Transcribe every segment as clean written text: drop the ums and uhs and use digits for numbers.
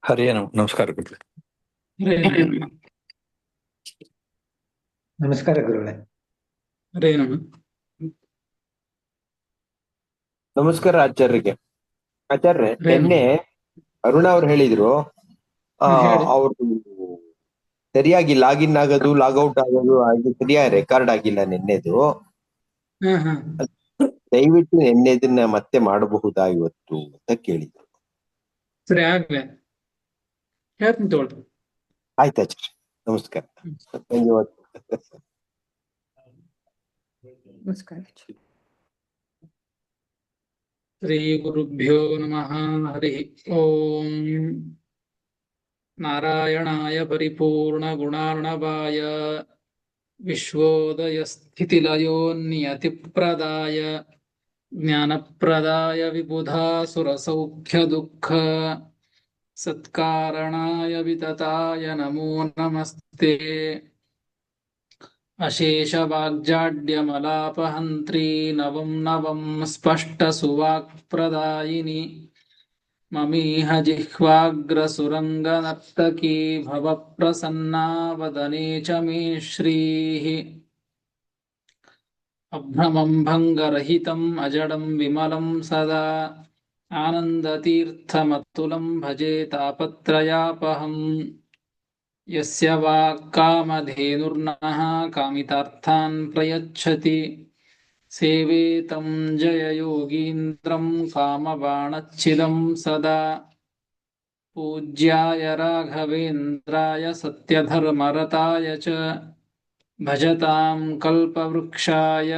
ಹರೇ ನಮಸ್ಕಾರ ಗುರುಗಳೇ. ಹರೇ ನಮ ನಮಸ್ಕಾರ ಗುರುಗಳೇ. ಹರೇ ನಮ ನಮಸ್ಕಾರ ಆಚಾರ್ಯರಿಗೆ. ಆಚಾರ್ಯ, ಹರೇ ನಮ. ನಿನ್ನೆ ಅರುಣ ಅವ್ರು ಹೇಳಿದ್ರು ಹೇಳಿ. ಅವ್ರು ಸರಿಯಾಗಿ ಲಾಗಿನ್ ಆಗೋದು ಲಾಗೌಟ್ ಆಗೋದು ಅದು ಸರಿಯಾಗಿ ರೆಕಾರ್ಡ್ ಆಗಿಲ್ಲ ನಿನ್ನೆದು. ಹಾ ಹಾ ದಯವಿಟ್ಟು ನಿನ್ನೆದನ್ನ ಮತ್ತೆ ಮಾಡಬಹುದಾ ಇವತ್ತು ಅಂತ ಕೇಳಿದ್ರು. ಸರಿ ಆಗ್ಲೇ ಹೇಳ್ತೀನಿ ತಗೊಳ್ರಿ. ಆಯ್ತು ಆಚಾರ್ಯ, ನಮಸ್ಕಾರ. ಧನ್ಯವಾದ. ನಮಸ್ಕಾರ. ಶ್ರೀ ಗುರುಭ್ಯೋ ನಮಃ. ಹರಿ ಓಂ. ನಾರಾಯಣಾಯ ಪರಿಪೂರ್ಣ ಗುಣಾರ್ಣವಾಯ ವಿಶ್ವೋದಯ ಸ್ಥಿತಿಲಯೋ ನಿಯತಿಪ್ರದಾಯ ಜ್ಞಾನಪ್ರದಾಯ ವಿಬುಧಾಸುರ ಸೌಖ್ಯ ದುಃಖ ಸತ್ಕಾರಣಾಯ ವಿತತಾಯ ನಮೋ ನಮಸ್ತೆ. ಅಶೇಷ ವಾಗ್ಜಾಡ್ಯಮಲಾಪಹಂತ್ರಿ ನವಂ ನವಂ ಸ್ಪಷ್ಟ ಸುವಾಕ್ಪ್ರದಾಯಿನಿ ಮಮೀಹ ಜಿಹ್ವಾಗ್ರಸುರಂಗನರ್ತಕೀ ಭವ ಪ್ರಸನ್ನಾ ವದನೆ ಚ ಮೇ ಶ್ರೀಃ. ಅಭ್ರಮಂ ಭಂಗರಹಿತಂ ಅಜಡಂ ವಿಮಲಂ ಸದಾ ಆನಂದತೀರ್ಥಮತ್ತುಲಂ ಭಜೆ ತಾಪತ್ರಯಾಪಹಂ. ಯಸ್ಯ ವಾಕ್ಕಾಮಧೇನುರ್ನಃ ಕಾಮಿತಾರ್ಥಾನ್ ಪ್ರಯಚ್ಛತಿ ಸೇವೆ तं ಜಯಯೋಗೀಂದ್ರಂ ಕಾಮಬಾಣಚ್ಛಿದಂ ಸದಾ. ಪೂಜ್ಯಾಯ ರಾಘವೇಂದ್ರಾಯ ಸತ್ಯಧರ್ಮರತಾಯ ಚ ಭಜತಾಂ ಕಲ್ಪವೃಕ್ಷಾಯ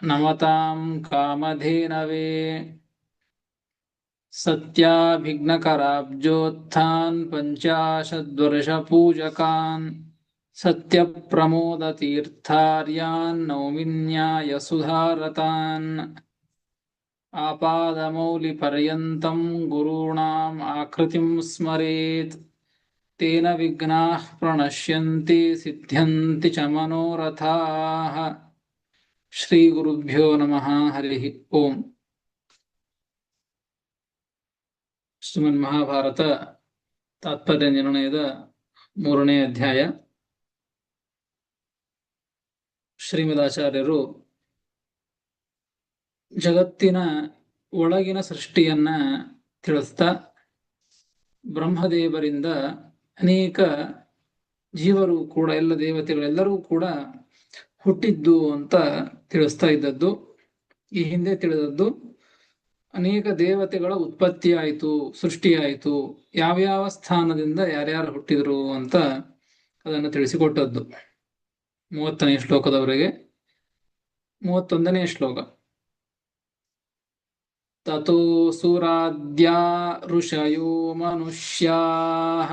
ನಮತಾಂ ಕಾಮಧೇನವೇ. ಸತ್ಯಾಭಿಘ್ನಕರಾಬ್ಜೋತ್ಥಾನ್ ಪಂಚಾಶದ್ವರ್ಷಪೂಜಕಾನ್ ಸತ್ಯಪ್ರಮೋದತೀರ್ಥಾರ್ಯಾನ್ ನೌಮಿನ್ಯಾಯ ಸುಧಾರತಾನ್. ಆಪಾದಮೌಲಿಪರ್ಯಂತಂ ಗುರುಣಾಂ ಆಕೃತಿಂ ಸ್ಮರೇತ್ ತೇನ ವಿಘ್ನಾಃ ಪ್ರಣಶ್ಯಂತಿ ಸಿದ್ಧ್ಯಂತಿ ಚ ಮನೋರಥಾಃ. ಶ್ರೀ ಗುರುಭ್ಯೋ ನಮಃ. ಹರಿ ಓಂ. ಶ್ರೀಮನ್ ಮಹಾಭಾರತ ತಾತ್ಪರ್ಯ ನಿರ್ಣಯದ 3ನೇ ಅಧ್ಯಾಯ. ಶ್ರೀಮದಾಚಾರ್ಯರು ಜಗತ್ತಿನ ಒಳಗಿನ ಸೃಷ್ಟಿಯನ್ನ ತಿಳಿಸ್ತಾ ಬ್ರಹ್ಮದೇವರಿಂದ ಅನೇಕ ಜೀವರು ಕೂಡ ಎಲ್ಲ ದೇವತೆಗಳೆಲ್ಲರೂ ಕೂಡ ಹುಟ್ಟಿದ್ದು ಅಂತ ತಿಳಿಸ್ತಾ ಇದ್ದದ್ದು. ಈ ಹಿಂದೆ ತಿಳಿದದ್ದು ಅನೇಕ ದೇವತೆಗಳ ಉತ್ಪತ್ತಿ ಆಯಿತು, ಸೃಷ್ಟಿಯಾಯಿತು, ಯಾವ್ಯಾವ ಸ್ಥಾನದಿಂದ ಯಾರ್ಯಾರು ಹುಟ್ಟಿದ್ರು ಅಂತ ಅದನ್ನು ತಿಳಿಸಿಕೊಟ್ಟದ್ದು 30ನೇ ಶ್ಲೋಕದವರೆಗೆ. 31ನೇ ಶ್ಲೋಕ. ತತೋ ಸುರಾದ್ಯಾ ಋಷಯೋ ಮನುಷ್ಯಾಃ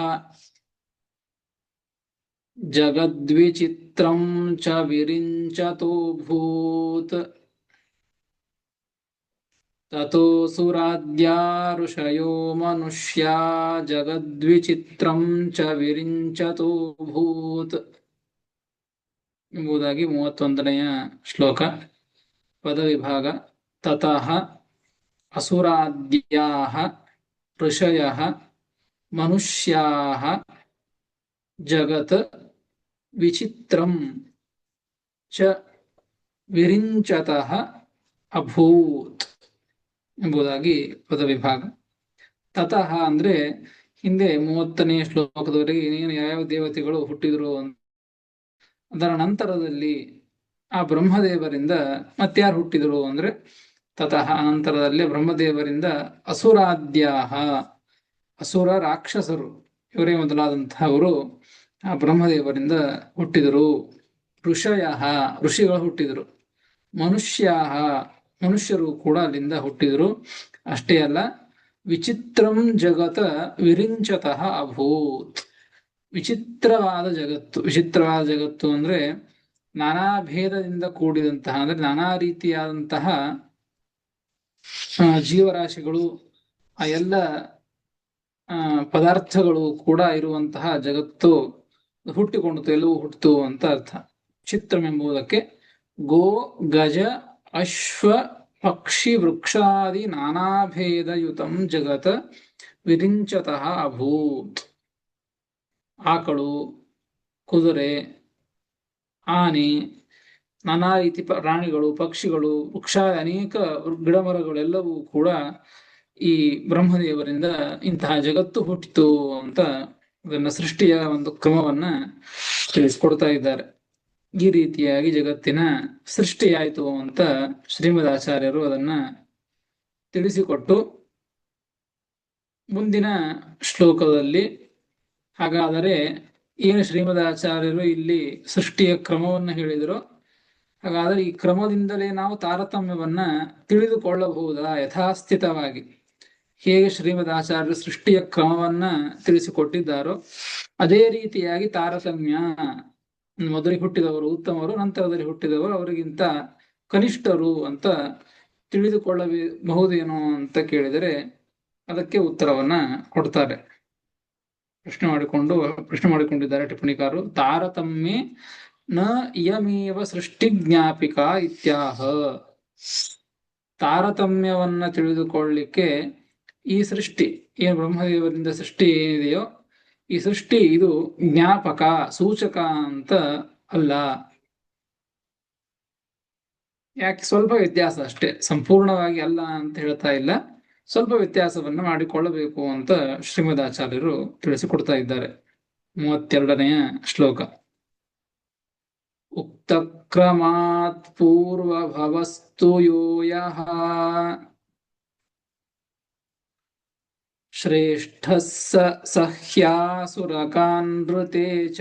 ಜಗದ್ವಿಚಿತ್ರಂ ಚ ವಿರಿಂಚತೋಭೂತ್. ತತೋ ಸುರಾದ್ಯಾ ಋಷಯೋ ಮನುಷ್ಯಾ ಜಗದ್ವಿಚಿತ್ರಂ ಚ ವಿರಿಂಚತೋಭೂತ್ ಎಂಬುದಾಗಿ 31ನೆಯ ಶ್ಲೋಕ. ಪದವಿಭಾಗ. ತತಃ ಅಸುರಾದ್ಯಾಃ ಋಷಯಃ ಮನುಷ್ಯಾಃ ಜಗತ್ ವಿಚಿತ್ರಂ ಚ ವಿರಿಂಚತಃ ಅಭೂತ್ ಎಂಬುದಾಗಿ ಪದವಿಭಾಗ. ತತಃ ಅಂದ್ರೆ ಹಿಂದೆ 30ನೇ ಶ್ಲೋಕದವರೆಗೆ ಏನೇನು ಯಾವ್ಯಾವ ದೇವತೆಗಳು ಹುಟ್ಟಿದ್ರು, ಅದರ ನಂತರದಲ್ಲಿ ಆ ಬ್ರಹ್ಮದೇವರಿಂದ ಮತ್ಯಾರು ಹುಟ್ಟಿದ್ರು ಅಂದ್ರೆ ತತಃ ಅನಂತರದಲ್ಲಿ ಬ್ರಹ್ಮದೇವರಿಂದ ಅಸುರಾದ್ಯಾಹ, ಅಸುರ ರಾಕ್ಷಸರು ಇವರೇ ಮೊದಲಾದಂತಹವರು ಆ ಬ್ರಹ್ಮದೇವರಿಂದ ಹುಟ್ಟಿದರು. ಋಷಯಃ ಋಷಿಗಳು ಹುಟ್ಟಿದರು. ಮನುಷ್ಯಾಹ ಮನುಷ್ಯರು ಕೂಡ ಅಲ್ಲಿಂದ ಹುಟ್ಟಿದರು. ಅಷ್ಟೇ ಅಲ್ಲ, ವಿಚಿತ್ರಂ ಜಗತ ವಿರಿಂಚತಃ ಅಭೂತ್. ವಿಚಿತ್ರವಾದ ಜಗತ್ತು. ವಿಚಿತ್ರವಾದ ಜಗತ್ತು ಅಂದ್ರೆ ನಾನಾ ಭೇದದಿಂದ ಕೂಡಿದಂತಹ, ಅಂದ್ರೆ ನಾನಾ ರೀತಿಯಾದಂತಹ ಜೀವರಾಶಿಗಳು, ಆ ಎಲ್ಲ ಪದಾರ್ಥಗಳು ಕೂಡ ಇರುವಂತಹ ಜಗತ್ತು ಹುಟ್ಟಿಕೊಂಡಿತು, ಎಲ್ಲವೂ ಹುಟ್ಟಿತು ಅಂತ ಅರ್ಥ. ಚಿತ್ರಂ ಎಂಬುದಕ್ಕೆ ಗೋ, ಗಜ, ಅಶ್ವ, ಪಕ್ಷಿ ವೃಕ್ಷಾದಿ ನಾನಾಭೇದಯುತಂ ಜಗತ್ ವಿರಿಂಚತಃ ಅಭೂತ್. ಆಕಳು, ಕುದುರೆ, ಆನೆ, ನಾನಾ ರೀತಿ ಪ್ರಾಣಿಗಳು, ಪಕ್ಷಿಗಳು, ವೃಕ್ಷ, ಅನೇಕ ಗಿಡಮರಗಳೆಲ್ಲವೂ ಕೂಡ ಈ ಬ್ರಹ್ಮದೇವರಿಂದ ಇಂತಹ ಜಗತ್ತು ಹುಟ್ಟಿತು ಅಂತ ಅದನ್ನ ಸೃಷ್ಟಿಯ ಒಂದು ಕ್ರಮವನ್ನ ತಿಳಿಸ್ಕೊಡ್ತಾ ಇದ್ದಾರೆ. ಈ ರೀತಿಯಾಗಿ ಜಗತ್ತಿನ ಸೃಷ್ಟಿಯಾಯಿತು ಅಂತ ಶ್ರೀಮದ್ ಆಚಾರ್ಯರು ಅದನ್ನ ತಿಳಿಸಿಕೊಟ್ಟು ಮುಂದಿನ ಶ್ಲೋಕದಲ್ಲಿ ಹಾಗಾದರೆ ಏನು ಶ್ರೀಮದ್ ಆಚಾರ್ಯರು ಇಲ್ಲಿ ಸೃಷ್ಟಿಯ ಕ್ರಮವನ್ನು ಹೇಳಿದರೋ ಹಾಗಾದರೆ ಈ ಕ್ರಮದಿಂದಲೇ ನಾವು ತಾರತಮ್ಯವನ್ನ ತಿಳಿದುಕೊಳ್ಳಬಹುದಾ ಯಥಾಸ್ಥಿತವಾಗಿ? ಹೇಗೆ ಶ್ರೀಮದ್ ಆಚಾರ್ಯರು ಸೃಷ್ಟಿಯ ಕ್ರಮವನ್ನ ತಿಳಿಸಿಕೊಟ್ಟಿದ್ದಾರೋ ಅದೇ ರೀತಿಯಾಗಿ ತಾರತಮ್ಯ, ಮೊದಲಿಗೆ ಹುಟ್ಟಿದವರು ಉತ್ತಮರು, ನಂತರದಲ್ಲಿ ಹುಟ್ಟಿದವರು ಅವರಿಗಿಂತ ಕನಿಷ್ಠರು ಅಂತ ತಿಳಿದುಕೊಳ್ಳಬಹುದೇನೋ ಅಂತ ಕೇಳಿದರೆ ಅದಕ್ಕೆ ಉತ್ತರವನ್ನ ಕೊಡ್ತಾರೆ. ಪ್ರಶ್ನೆ ಮಾಡಿಕೊಂಡಿದ್ದಾರೆ ಟಿಪ್ಪಣಿಕಾರರು. ತಾರತಮ್ಯೆ ನ ಇಯಮೇವ ಸೃಷ್ಟಿ ಜ್ಞಾಪಿಕ ಇತ್ಯಾಹ. ತಾರತಮ್ಯವನ್ನ ತಿಳಿದುಕೊಳ್ಳಲಿಕ್ಕೆ ಈ ಸೃಷ್ಟಿ ಏನು ಬ್ರಹ್ಮದೇವರಿಂದ ಸೃಷ್ಟಿ ಏನಿದೆಯೋ ಈ ಸೃಷ್ಟಿ ಇದು ಜ್ಞಾಪಕ, ಸೂಚಕ ಅಂತ ಅಲ್ಲ. ಯಾಕೆ? ಸ್ವಲ್ಪ ವ್ಯತ್ಯಾಸ ಅಷ್ಟೇ, ಸಂಪೂರ್ಣವಾಗಿ ಅಲ್ಲ ಅಂತ ಹೇಳ್ತಾ ಇಲ್ಲ, ಸ್ವಲ್ಪ ವ್ಯತ್ಯಾಸವನ್ನ ಮಾಡಿಕೊಳ್ಳಬೇಕು ಅಂತ ಶ್ರೀಮದ್ ಆಚಾರ್ಯರು ತಿಳಿಸಿಕೊಡ್ತಾ ಇದ್ದಾರೆ. 32ನೆಯ ಶ್ಲೋಕ. ಉಕ್ತ ಕ್ರಮಾತ್ ಪೂರ್ವಭವಸ್ತು ಯೋ ಯಃ ಶ್ರೇಷ್ಠಃ ಸಹ್ಯಾಸುರಕಾನ್ ನೃತೆ ಚ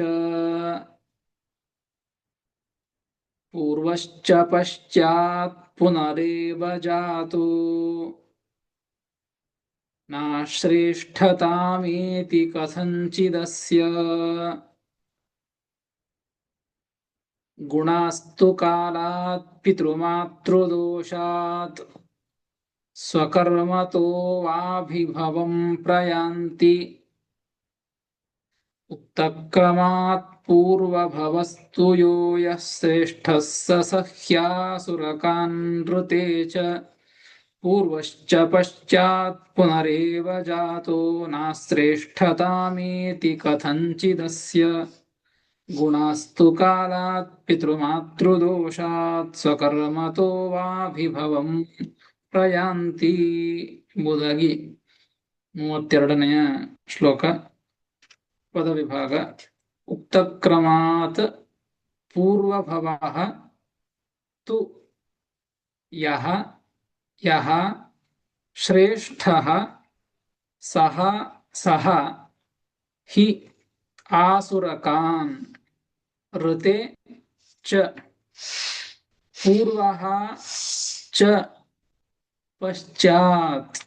ಪೂರ್ವಶ್ಚ ಪಶ್ಚಾತ್ ಪುನರೇವ ಜಾತು ನಾಶ್ರೇಷ್ಠತಾಮೇತಿ ಕಥಂಚಿದಸ್ಯ ಗುಣಾಸ್ತು ಕಾಲಾತ್ ಪಿತೃಮಾತೃದೋಷಾತ್ ಸ್ವಕರ್ಮತೋ ವಾಭಿಭವಂ ಪ್ರಯಾಂತಿ. ಉಕ್ತಕ್ರಮಾತ್ ಪೂರ್ವಭವಸ್ತು ಯೋ ಯಃ ಶ್ರೇಷ್ಠಃ ಸ ಸಹ್ಯಾಸುರಕಾನ್ ನೃತೆ ಚ ಪೂರ್ವಶ್ಚ ಪಶ್ಚಾತ್ ಪುನರೇವ ಜಾತೋ ನಾಶ್ರೇಷ್ಠತಾಮೇತಿ ಕಥಂಚಿದಸ್ಯ ಗುಣಾಸ್ತು ಕಾಲಾತ್ ಪಿತೃಮಾತೃದೋಷಾತ್ ಸ್ವಕರ್ಮತೋ ವಾಭಿಭವಂ ಪ್ರಯಾಂತಿ ಎಂಬುದಾಗಿ 32ನೆಯ ಶ್ಲೋಕ ಪದವಿಭಾಗ. ಉಕ್ತಕ್ರಮಾತ್ ಪೂರ್ವಭವಃ ತು ಯಃ ಯಃ ಶ್ರೇಷ್ಠಃ ಸಹ ಸಹ ಹಿ ಆಸುರಕಾನ್ ಋತೆ ಚ ಪೂರ್ವಃ ಚ ಪಶ್ಚಾತ್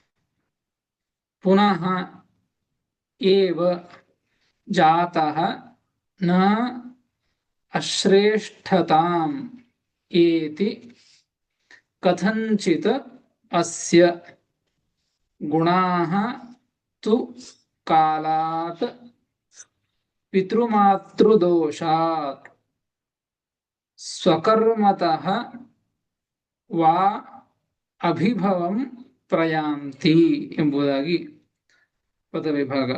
ಪುನಃ ಏವ ಜಾತಃ ನ ಅಶ್ರೇಷ್ಠತಾಂ ಏತಿ ಕಥಂಚಿತ್ ಅಸ್ಯ ಗುಣಾಃ ತು ಕಾಲಾತ್ ಪಿತೃಮಾತೃದೋಷಾತ್ ಸ್ವಕರ್ಮತಃ ವಾ ಅಭಿಭವಂ ಪ್ರಯಾಂತಿ ಎಂಬುದಾಗಿ ಪದವಿಭಾಗ.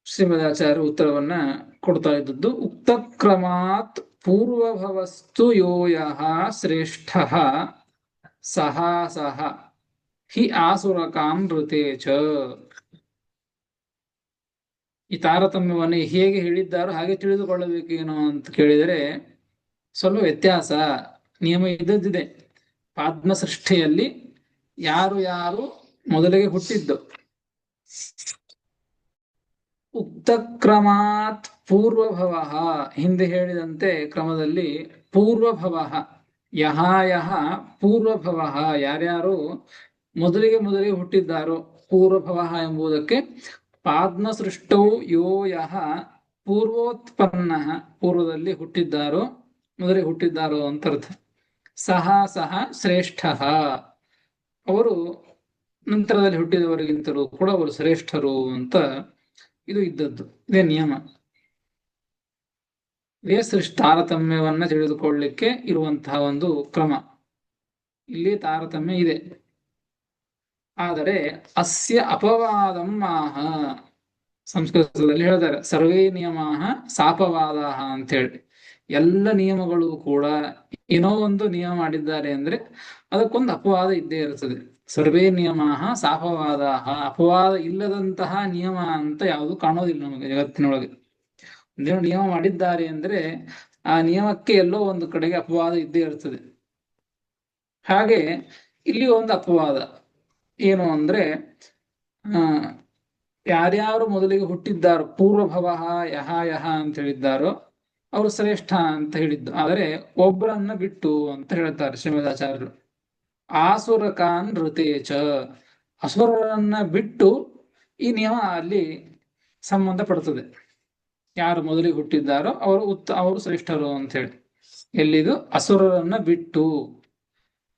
ಶ್ರೀಮದಾಚಾರ್ಯ ಉತ್ತರವನ್ನ ಕೊಡ್ತಾ ಇದ್ದದ್ದು. ಉಕ್ತ ಕ್ರಮಾತ್ ಪೂರ್ವಭವಸ್ತು ಯೋ ಯಃ ಶ್ರೇಷ್ಠಃ ಸಹ ಸಹ ಹಿ ಆಸುರಕಾನ್ ಋತೆ ಚ. ಈ ತಾರತಮ್ಯವನ್ನು ಹೇಗೆ ಹೇಳಿದ್ದಾರೋ ಹಾಗೆ ತಿಳಿದುಕೊಳ್ಳಬೇಕೇನೋ ಅಂತ ಕೇಳಿದರೆ ಸ್ವಲ್ಪ ವ್ಯತ್ಯಾಸ, ನಿಯಮ ಇದ್ದದ್ದಿದೆ. ಪಾದ್ಮ ಸೃಷ್ಟಿಯಲ್ಲಿ ಯಾರು ಯಾರು ಮೊದಲಿಗೆ ಹುಟ್ಟಿದ್ದು, ಉಕ್ತ ಕ್ರಮಾತ್ ಪೂರ್ವಭವ, ಹಿಂದೆ ಹೇಳಿದಂತೆ ಕ್ರಮದಲ್ಲಿ ಪೂರ್ವಭವ, ಯಹ ಯಹ ಪೂರ್ವಭವ, ಯಾರ್ಯಾರು ಮೊದಲಿಗೆ ಹುಟ್ಟಿದ್ದಾರೋ ಪೂರ್ವಭವ ಎಂಬುದಕ್ಕೆ ಪಾದ್ಮ ಸೃಷ್ಟೌ ಯೋ ಯಹ ಪೂರ್ವೋತ್ಪನ್ನ, ಪೂರ್ವದಲ್ಲಿ ಹುಟ್ಟಿದ್ದಾರೋ ಮೊದಲಿಗೆ ಹುಟ್ಟಿದ್ದಾರೋ ಅಂತ ಅರ್ಥ. ಸಹ ಸಹ ಶ್ರೇಷ್ಠ, ಅವರು ನಂತರದಲ್ಲಿ ಹುಟ್ಟಿದವರಿಗಿಂತಲೂ ಕೂಡ ಅವರು ಶ್ರೇಷ್ಠರು ಅಂತ ಇದು ಇದ್ದದ್ದು, ಇದೇ ನಿಯಮ. ಇದೇ ತಾರತಮ್ಯವನ್ನ ತಿಳಿದುಕೊಳ್ಳಲಿಕ್ಕೆ ಇರುವಂತಹ ಒಂದು ಕ್ರಮ. ಇಲ್ಲಿ ತಾರತಮ್ಯ ಇದೆ. ಆದರೆ ಅಸ್ಯ ಅಪವಾದಂ ಆಹ, ಸಂಸ್ಕೃತದಲ್ಲಿ ಹೇಳ್ತಾರೆ ಸರ್ವೇ ನಿಯಮಾಹ ಸಾಪವಾದಾಹ ಅಂತ ಹೇಳಿ. ಎಲ್ಲ ನಿಯಮಗಳು ಕೂಡ ಏನೋ ಒಂದು ನಿಯಮ ಮಾಡಿದ್ದಾರೆ ಅಂದ್ರೆ ಅದಕ್ಕೊಂದು ಅಪವಾದ ಇದ್ದೇ ಇರ್ತದೆ. ಸರ್ವೇ ನಿಯಮಾಹ ಸಾಪವಾದಾಹ, ಅಪವಾದ ಇಲ್ಲದಂತಹ ನಿಯಮ ಅಂತ ಯಾವುದು ಕಾಣೋದಿಲ್ಲ ನಮಗೆ ಜಗತ್ತಿನೊಳಗೆ. ಒಂದೇನೋ ನಿಯಮ ಮಾಡಿದ್ದಾರೆ ಅಂದ್ರೆ ಆ ನಿಯಮಕ್ಕೆ ಎಲ್ಲೋ ಒಂದು ಕಡೆಗೆ ಅಪವಾದ ಇದ್ದೇ ಇರ್ತದೆ. ಹಾಗೆ ಇಲ್ಲಿ ಒಂದು ಅಪವಾದ ಏನು ಅಂದ್ರೆ ಆ ಯಾರ್ಯಾರು ಮೊದಲಿಗೆ ಹುಟ್ಟಿದ್ದಾರೋ ಪೂರ್ವಭವ ಯಹ ಯಹ ಅಂತ ಹೇಳಿದ್ದಾರೋ ಅವರು ಶ್ರೇಷ್ಠ ಅಂತ ಹೇಳಿದ್ದು. ಆದರೆ ಒಬ್ಬರನ್ನ ಬಿಟ್ಟು ಅಂತ ಹೇಳ್ತಾರೆ ಶ್ರೀಮದಾಚಾರ್ಯರು. ಆಸುರಕಾನ್ ಋತೇಚ, ಅಸುರರನ್ನ ಬಿಟ್ಟು ಈ ನಿಯಮ ಅಲ್ಲಿ ಸಂಬಂಧಪಡ್ತದೆ. ಯಾರು ಮೊದಲಿಗೆ ಹುಟ್ಟಿದ್ದಾರೋ ಅವರು ಶ್ರೇಷ್ಠರು ಅಂತ ಹೇಳಿ. ಎಲ್ಲಿದು ಅಸುರರನ್ನ ಬಿಟ್ಟು,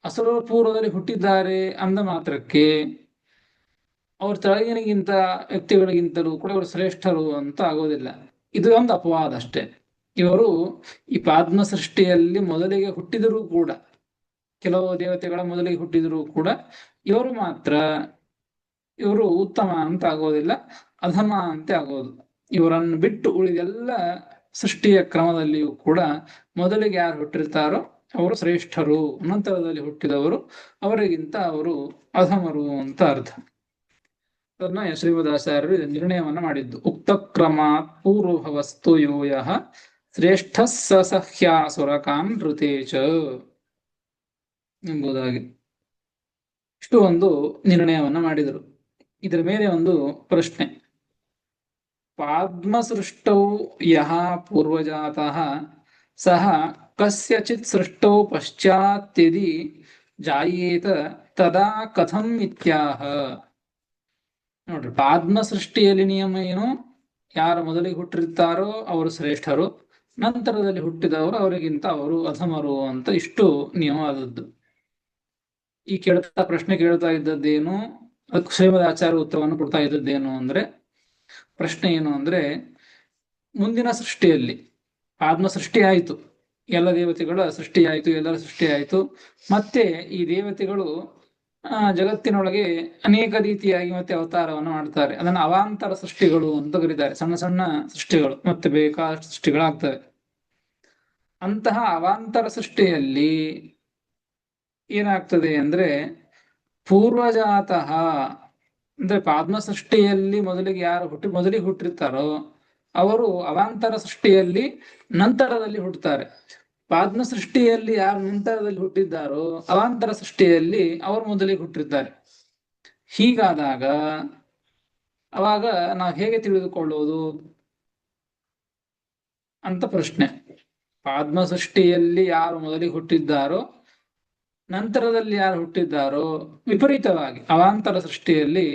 ಅಸುರರು ಪೂರ್ವದಲ್ಲಿ ಹುಟ್ಟಿದ್ದಾರೆ ಅಂದ ಮಾತ್ರಕ್ಕೆ ಅವ್ರ ಕೆಳಗಿನಗಿಂತ ವ್ಯಕ್ತಿಗಳಿಗಿಂತಲೂ ಕೂಡ ಇವರು ಶ್ರೇಷ್ಠರು ಅಂತ ಆಗೋದಿಲ್ಲ. ಇದು ಒಂದು ಅಪವಾದ ಅಷ್ಟೇ. ಇವರು ಈ ಪಾದ್ಮ ಸೃಷ್ಟಿಯಲ್ಲಿ ಮೊದಲಿಗೆ ಹುಟ್ಟಿದರೂ ಕೂಡ, ಕೆಲವು ದೇವತೆಗಳ ಮೊದಲಿಗೆ ಹುಟ್ಟಿದರೂ ಕೂಡ ಇವರು ಉತ್ತಮ ಅಂತ ಆಗೋದಿಲ್ಲ, ಅಧಮ ಅಂತ ಆಗೋದು. ಇವರನ್ನು ಬಿಟ್ಟು ಉಳಿದೆಲ್ಲ ಸೃಷ್ಟಿಯ ಕ್ರಮದಲ್ಲಿಯೂ ಕೂಡ ಮೊದಲಿಗೆ ಯಾರು ಹುಟ್ಟಿರ್ತಾರೋ ಅವರು ಶ್ರೇಷ್ಠರು, ನಂತರದಲ್ಲಿ ಹುಟ್ಟಿದವರು ಅವರಿಗಿಂತ ಅವರು ಅಧಮರು ಅಂತ ಅರ್ಥ. ಅದನ್ನ ಶ್ರೀಮದಾಚಾರ್ಯರು ನಿರ್ಣಯವನ್ನ ಮಾಡಿದ್ದು. ಉಕ್ತ ಕ್ರಮಾತ್ ಪೂರ್ವಭವಸ್ತು ಯೋಯಃ ಶ್ರೇಷ್ಠ ಸಹ್ಯಾಸುರಕಾನ್ ಋತೇಚ ಎಂಬುದಾಗಿ ಇಷ್ಟು ಒಂದು ನಿರ್ಣಯವನ್ನ ಮಾಡಿದರು. ಇದರ ಮೇಲೆ ಒಂದು ಪ್ರಶ್ನೆ. ಪಾದ್ಮ ಸೃಷ್ಟೌ ಯಹ ಪೂರ್ವಜಾತಃ ಸಹ ಕಸ್ಯಚಿತ್ ಸೃಷ್ಟೌ ಪಶ್ಚಾತ್ಯದಿ ಜಾಯೇತ ತದಾ ಕಥಂ ಇತ್ಯಾಹ. ನೋಡ್ರಿ, ಪಾದ್ಮ ಸೃಷ್ಟಿಯಲ್ಲಿ ನಿಯಮ ಏನು? ಯಾರು ಮೊದಲಿಗೆ ಹುಟ್ಟಿರ್ತಾರೋ ಅವರು ಶ್ರೇಷ್ಠರು, ನಂತರದಲ್ಲಿ ಹುಟ್ಟಿದವರು ಅವರಿಗಿಂತ ಅವರು ಅಧಮರು ಅಂತ ಇಷ್ಟು ನಿಯಮ ಆದದ್ದು. ಈ ಪ್ರಶ್ನೆ ಕೇಳ್ತಾ ಇದ್ದದ್ದೇನು, ಅದಕ್ಕೆ ಶ್ರೀಮದ್ ಆಚಾರ್ಯ ಉತ್ತರವನ್ನು ಕೊಡ್ತಾ ಇದ್ದದ್ದೇನು ಅಂದ್ರೆ, ಪ್ರಶ್ನೆ ಏನು ಅಂದ್ರೆ, ಮುಂದಿನ ಸೃಷ್ಟಿಯಲ್ಲಿ ಪಾದ್ಮ ಸೃಷ್ಟಿ ಆಯಿತು, ಎಲ್ಲ ದೇವತೆಗಳ ಸೃಷ್ಟಿ ಆಯಿತು, ಎಲ್ಲರ ಸೃಷ್ಟಿ ಆಯಿತು. ಮತ್ತೆ ಈ ದೇವತೆಗಳು ಜಗತ್ತಿನೊಳಗೆ ಅನೇಕ ರೀತಿಯಾಗಿ ಮತ್ತೆ ಅವತಾರವನ್ನು ಮಾಡ್ತಾರೆ. ಅದನ್ನು ಅವಾಂತರ ಸೃಷ್ಟಿಗಳು ಅಂತ ಕರೀತಾರೆ. ಸಣ್ಣ ಸಣ್ಣ ಸೃಷ್ಟಿಗಳು ಮತ್ತೆ ಬೇಕಾದ ಸೃಷ್ಟಿಗಳಾಗ್ತವೆ. ಅಂತಹ ಅವಾಂತರ ಸೃಷ್ಟಿಯಲ್ಲಿ ಏನಾಗ್ತದೆ ಅಂದ್ರೆ, ಪೂರ್ವಜಾತಃ ಅಂದ್ರೆ ಪಾದ್ಮ ಸೃಷ್ಟಿಯಲ್ಲಿ ಮೊದಲಿಗೆ ಹುಟ್ಟಿರ್ತಾರೋ ಅವರು ಅವಾಂತರ ಸೃಷ್ಟಿಯಲ್ಲಿ ನಂತರದಲ್ಲಿ ಹುಟ್ಟುತ್ತಾರೆ. ಪಾದ್ಮ ಸೃಷ್ಟಿಯಲ್ಲಿ ಯಾರು ನಂತರದಲ್ಲಿ ಹುಟ್ಟಿದ್ದಾರೋ ಅವಾಂತರ ಸೃಷ್ಟಿಯಲ್ಲಿ ಅವರು ಮೊದಲಿಗೆ ಹುಟ್ಟಿರ್ತಾರೆ. ಹೀಗಾದಾಗ ಅವಾಗ ನಾವು ಹೇಗೆ ತಿಳಿದುಕೊಳ್ಳೋದು ಅಂತ ಪ್ರಶ್ನೆ. ಪಾದ್ಮ ಸೃಷ್ಟಿಯಲ್ಲಿ ಯಾರು ಮೊದಲಿಗೆ ಹುಟ್ಟಿದ್ದಾರೋ ನಂತರದಲ್ಲಿ ಯಾರು ಹುಟ್ಟಿದ್ದಾರೋ, ವಿಪರೀತವಾಗಿ ಅವಾಂತರ ಸೃಷ್ಟಿಯಲ್ಲಿ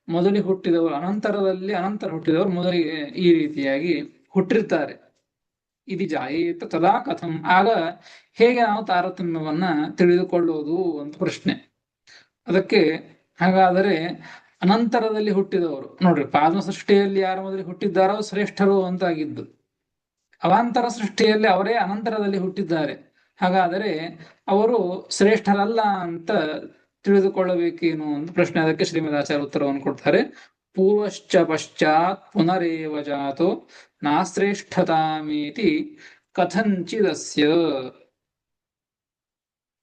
ಮೊದಲಿಗೆ ಹುಟ್ಟಿದವರು ಅನಂತರ ಹುಟ್ಟಿದವರು ಮೊದಲಿಗೆ ಈ ರೀತಿಯಾಗಿ ಹುಟ್ಟಿರ್ತಾರೆ. ಇದು ಜಾಯೇತ ತದಾ ಕಥಂ, ಆಗ ಹೇಗೆ ನಾವು ತಾರತಮ್ಯವನ್ನ ತಿಳಿದುಕೊಳ್ಳೋದು ಅಂತ ಪ್ರಶ್ನೆ. ಅದಕ್ಕೆ ಹಾಗಾದರೆ ಅನಂತರದಲ್ಲಿ ಹುಟ್ಟಿದವರು, ನೋಡ್ರಿ, ಪಾದ್ಮ ಸೃಷ್ಟಿಯಲ್ಲಿ ಯಾರು ಮೊದಲಿಗೆ ಹುಟ್ಟಿದ್ದಾರೋ ಶ್ರೇಷ್ಠರು ಅಂತಾಗಿದ್ದು, ಅವಾಂತರ ಸೃಷ್ಟಿಯಲ್ಲಿ ಅವರೇ ಅನಂತರದಲ್ಲಿ ಹುಟ್ಟಿದ್ದಾರೆ. ಹಾಗಾದರೆ ಅವರು ಶ್ರೇಷ್ಠರಲ್ಲ ಅಂತ ತಿಳಿದುಕೊಳ್ಳಬೇಕೇನು ಅಂತ ಪ್ರಶ್ನೆ. ಅದಕ್ಕೆ ಶ್ರೀಮದಾಚಾರ್ಯ ಉತ್ತರವನ್ನು ಕೊಡ್ತಾರೆ. ಪೂರ್ವಶ್ಚ ಪಶ್ಚಾತ್ ಪುನರೇವ ಜಾತೋ ನಾಶ್ರೇಷ್ಠತಾಮೇತಿ ಕಥಂಚಿದಸ್ಯ.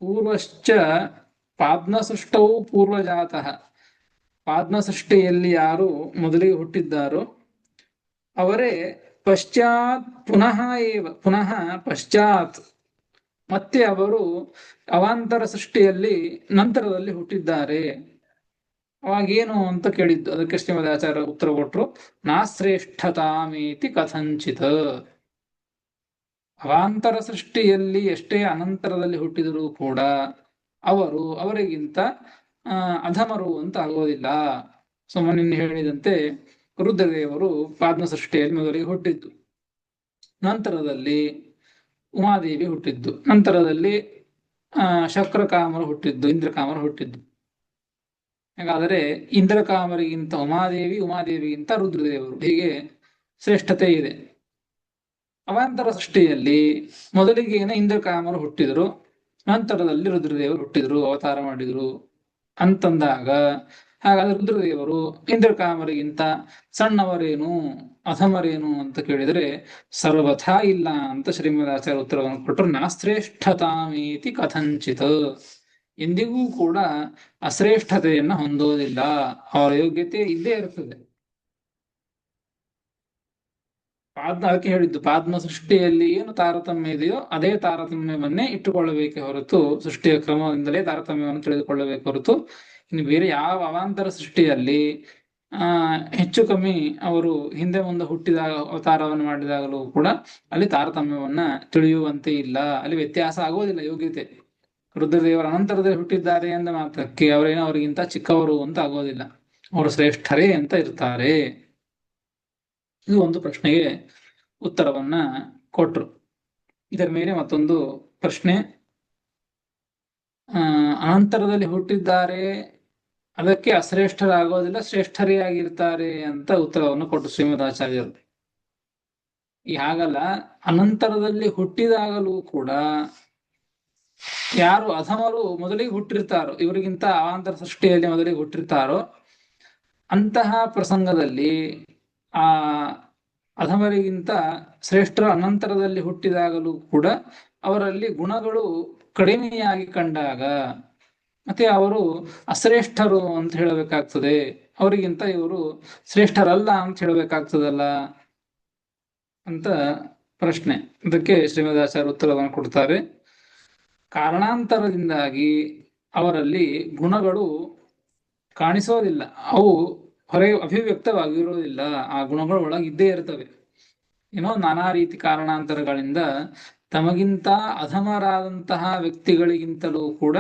ಪೂರ್ವಶ್ಚ ಪಾದ್ಮ ಸೃಷ್ಟೌ ಪೂರ್ವಜಾತಃ, ಪಾದ್ಮ ಸೃಷ್ಟಿಯಲ್ಲಿ ಯಾರು ಮೊದಲಿಗೆ ಹುಟ್ಟಿದ್ದಾರೋ ಅವರೇ ಪಶ್ಚಾತ್ ಪುನಃ ಪಶ್ಚಾತ್ ಮತ್ತೆ ಅವರು ಅವಾಂತರ ಸೃಷ್ಟಿಯಲ್ಲಿ ನಂತರದಲ್ಲಿ ಹುಟ್ಟಿದ್ದಾರೆ. ಅವಾಗೇನು ಅಂತ ಕೇಳಿದ್ದು. ಅದಕ್ಕೆ ಶ್ರೀಮದ್ ಆಚಾರ್ಯ ಉತ್ತರ ಕೊಟ್ಟರು, ನಾಶ್ರೇಷ್ಠತಾಮೇತಿ ಕಥಂಚಿತ್. ಅವಾಂತರ ಸೃಷ್ಟಿಯಲ್ಲಿ ಎಷ್ಟೇ ಅನಂತರದಲ್ಲಿ ಹುಟ್ಟಿದರೂ ಕೂಡ ಅವರಿಗಿಂತ ಅಧಮರು ಅಂತ ಆಗೋದಿಲ್ಲ. ಸುಮ್ಮನೆ ಹೇಳಿದಂತೆ ರುದ್ರದೇವರು ಪಾದ್ಮ ಸೃಷ್ಟಿಯಲ್ಲಿ ಮೊದಲಿಗೆ ಹುಟ್ಟಿದ್ದು, ನಂತರದಲ್ಲಿ ಉಮಾದೇವಿ ಹುಟ್ಟಿದ್ದು, ನಂತರದಲ್ಲಿ ಶಕ್ರಕಾಮರು ಹುಟ್ಟಿದ್ದು, ಇಂದ್ರಕಾಮರು ಹುಟ್ಟಿದ್ದು. ಹಾಗಾದರೆ ಇಂದ್ರಕಾಮರಿಗಿಂತ ಉಮಾದೇವಿಗಿಂತ ರುದ್ರದೇವರು, ಹೀಗೆ ಶ್ರೇಷ್ಠತೆ ಇದೆ. ಅವಾಂತರ ಸೃಷ್ಟಿಯಲ್ಲಿ ಮೊದಲಿಗೆ ಇಂದ್ರಕಾಮರು ಹುಟ್ಟಿದರು, ನಂತರದಲ್ಲಿ ರುದ್ರದೇವರು ಹುಟ್ಟಿದ್ರು, ಅವತಾರ ಮಾಡಿದ್ರು ಅಂತಂದಾಗ, ಹಾಗಾದ್ರೆ ರುದ್ರದೇವರು ಇಂದ್ರಕಾಮರಿಗಿಂತ ಸಣ್ಣವರೇನು, ಅಧಮರೇನು ಅಂತ ಕೇಳಿದ್ರೆ ಸರ್ವಥಾ ಇಲ್ಲ ಅಂತ ಶ್ರೀಮದಾಚಾರ್ಯ ಉತ್ತರವನ್ನು ಕೊಟ್ಟರು. ನಾಶ್ರೇಷ್ಠತಾಮೇತಿ ಕಥಂಚಿತ್, ಎಂದಿಗೂ ಕೂಡ ಅಶ್ರೇಷ್ಠತೆಯನ್ನ ಹೊಂದೋದಿಲ್ಲ, ಅವರ ಯೋಗ್ಯತೆ ಇದ್ದೇ ಇರ್ತದೆ. ಅದಕ್ಕೆ ಹೇಳಿದ್ದು, ಪಾದ್ಮ ಸೃಷ್ಟಿಯಲ್ಲಿ ಏನು ತಾರತಮ್ಯ ಇದೆಯೋ ಅದೇ ತಾರತಮ್ಯವನ್ನೇ ಇಟ್ಟುಕೊಳ್ಳಬೇಕೆ ಹೊರತು, ಸೃಷ್ಟಿಯ ಕ್ರಮದಿಂದಲೇ ತಾರತಮ್ಯವನ್ನು ತಿಳಿದುಕೊಳ್ಳಬೇಕು ಹೊರತು ಇನ್ನು ಬೇರೆ ಯಾವ ಅವಾಂತರ ಸೃಷ್ಟಿಯಲ್ಲಿ ಹೆಚ್ಚು ಕಮ್ಮಿ ಅವರು ಹಿಂದೆ ಮುಂದೆ ಹುಟ್ಟಿದಾಗ ಅವತಾರವನ್ನು ಮಾಡಿದಾಗಲೂ ಕೂಡ ಅಲ್ಲಿ ತಾರತಮ್ಯವನ್ನ ತಿಳಿಯುವಂತೆ ಇಲ್ಲ, ಅಲ್ಲಿ ವ್ಯತ್ಯಾಸ ಆಗೋದಿಲ್ಲ ಯೋಗ್ಯತೆ. ರುದ್ರದೇವರ ಅನಂತರದಲ್ಲಿ ಹುಟ್ಟಿದ್ದಾರೆ ಎಂದ ಮಾತ್ರಕ್ಕೆ ಅವರೇನೋ ಅವರಿಗಿಂತ ಚಿಕ್ಕವರು ಅಂತ ಆಗೋದಿಲ್ಲ, ಅವರು ಶ್ರೇಷ್ಠರೇ ಅಂತ ಇರ್ತಾರೆ. ಇದು ಒಂದು ಪ್ರಶ್ನೆಗೆ ಉತ್ತರವನ್ನ ಕೊಟ್ರು. ಇದರ ಮೇಲೆ ಮತ್ತೊಂದು ಪ್ರಶ್ನೆ, ಅನಂತರದಲ್ಲಿ ಹುಟ್ಟಿದ್ದಾರೆ ಅದಕ್ಕೆ ಅಶ್ರೇಷ್ಠರಾಗೋದಿಲ್ಲ, ಶ್ರೇಷ್ಠರೇ ಆಗಿರ್ತಾರೆ ಅಂತ ಉತ್ತರವನ್ನು ಕೊಟ್ಟರು ಶ್ರೀಮದಾಚಾರ್ಯರು. ಈ ಹಾಗಲ್ಲ, ಅನಂತರದಲ್ಲಿ ಹುಟ್ಟಿದಾಗಲೂ ಕೂಡ ಯಾರು ಅಧಮರು ಮೊದಲಿಗೆ ಹುಟ್ಟಿರ್ತಾರೋ, ಇವರಿಗಿಂತ ಅವಾಂತರ ಸೃಷ್ಟಿಯಲ್ಲಿ ಮೊದಲಿಗೆ ಹುಟ್ಟಿರ್ತಾರೋ ಅಂತಹ ಪ್ರಸಂಗದಲ್ಲಿ ಆ ಅಧಮರಿಗಿಂತ ಶ್ರೇಷ್ಠರ ಅನಂತರದಲ್ಲಿ ಹುಟ್ಟಿದಾಗಲೂ ಕೂಡ ಅವರಲ್ಲಿ ಗುಣಗಳು ಕಡಿಮೆಯಾಗಿ ಕಂಡಾಗ ಮತ್ತೆ ಅವರು ಅಶ್ರೇಷ್ಠರು ಅಂತ ಹೇಳಬೇಕಾಗ್ತದೆ, ಅವರಿಗಿಂತ ಇವರು ಶ್ರೇಷ್ಠರಲ್ಲ ಅಂತ ಹೇಳಬೇಕಾಗ್ತದಲ್ಲ ಅಂತ ಪ್ರಶ್ನೆ. ಅದಕ್ಕೆ ಶ್ರೀಮದಾಚಾರ್ಯ ಉತ್ತರವನ್ನು ಕೊಡ್ತಾರೆ. ಕಾರಣಾಂತರದಿಂದಾಗಿ ಅವರಲ್ಲಿ ಗುಣಗಳು ಕಾಣಿಸೋದಿಲ್ಲ, ಅವು ಹೊರಗೆ ಅಭಿವ್ಯಕ್ತವಾಗಿರೋದಿಲ್ಲ, ಆ ಗುಣಗಳು ಒಳಗಿದ್ದೇ ಇರ್ತವೆ. ಏನೋ ನಾನಾ ರೀತಿ ಕಾರಣಾಂತರಗಳಿಂದ ತಮಗಿಂತ ಅಧಮರಾದಂತಹ ವ್ಯಕ್ತಿಗಳಿಗಿಂತಲೂ ಕೂಡ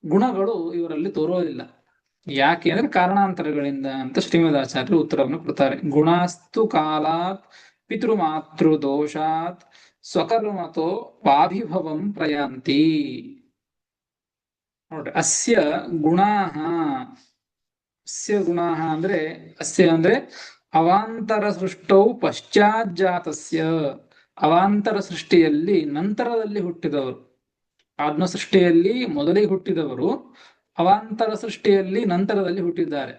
ಗುಣಗಳು ಇವರಲ್ಲಿ ತೋರೋದಿಲ್ಲ. ಯಾಕೆ ಅಂದ್ರೆ ಕಾರಣಾಂತರಗಳಿಂದ ಅಂತ ಶ್ರೀಮದಾಚಾರ್ಯರು ಉತ್ತರವನ್ನು ಕೊಡ್ತಾರೆ. ಗುಣಾಸ್ತು ಕಾಲಾತ್ ಪಿತೃಮಾತೃ ದೋಷಾತ್ ಸ್ವಕರ್ಮತೋ ವಾಭಿಭವಂ ಪ್ರಯಾಂತಿ. ನೋಡ್ರಿ, ಅಸ್ಯ ಗುಣಾಹ, ಅಸ್ಯ ಗುಣಾಹ ಅಂದ್ರೆ ಅಸ್ಯ ಅಂದ್ರೆ ಅವಾಂತರ ಸೃಷ್ಟೌ ಪಶ್ಚಾಜ್ಜಾತಸ್ಯ, ಅವಾಂತರ ಸೃಷ್ಟಿಯಲ್ಲಿ ನಂತರದಲ್ಲಿ ಹುಟ್ಟಿದವರು. ಆತ್ಮ ಸೃಷ್ಟಿಯಲ್ಲಿ ಮೊದಲಿಗೆ ಹುಟ್ಟಿದವರು ಅವಾಂತರ ಸೃಷ್ಟಿಯಲ್ಲಿ ನಂತರದಲ್ಲಿ ಹುಟ್ಟಿದ್ದಾರೆ.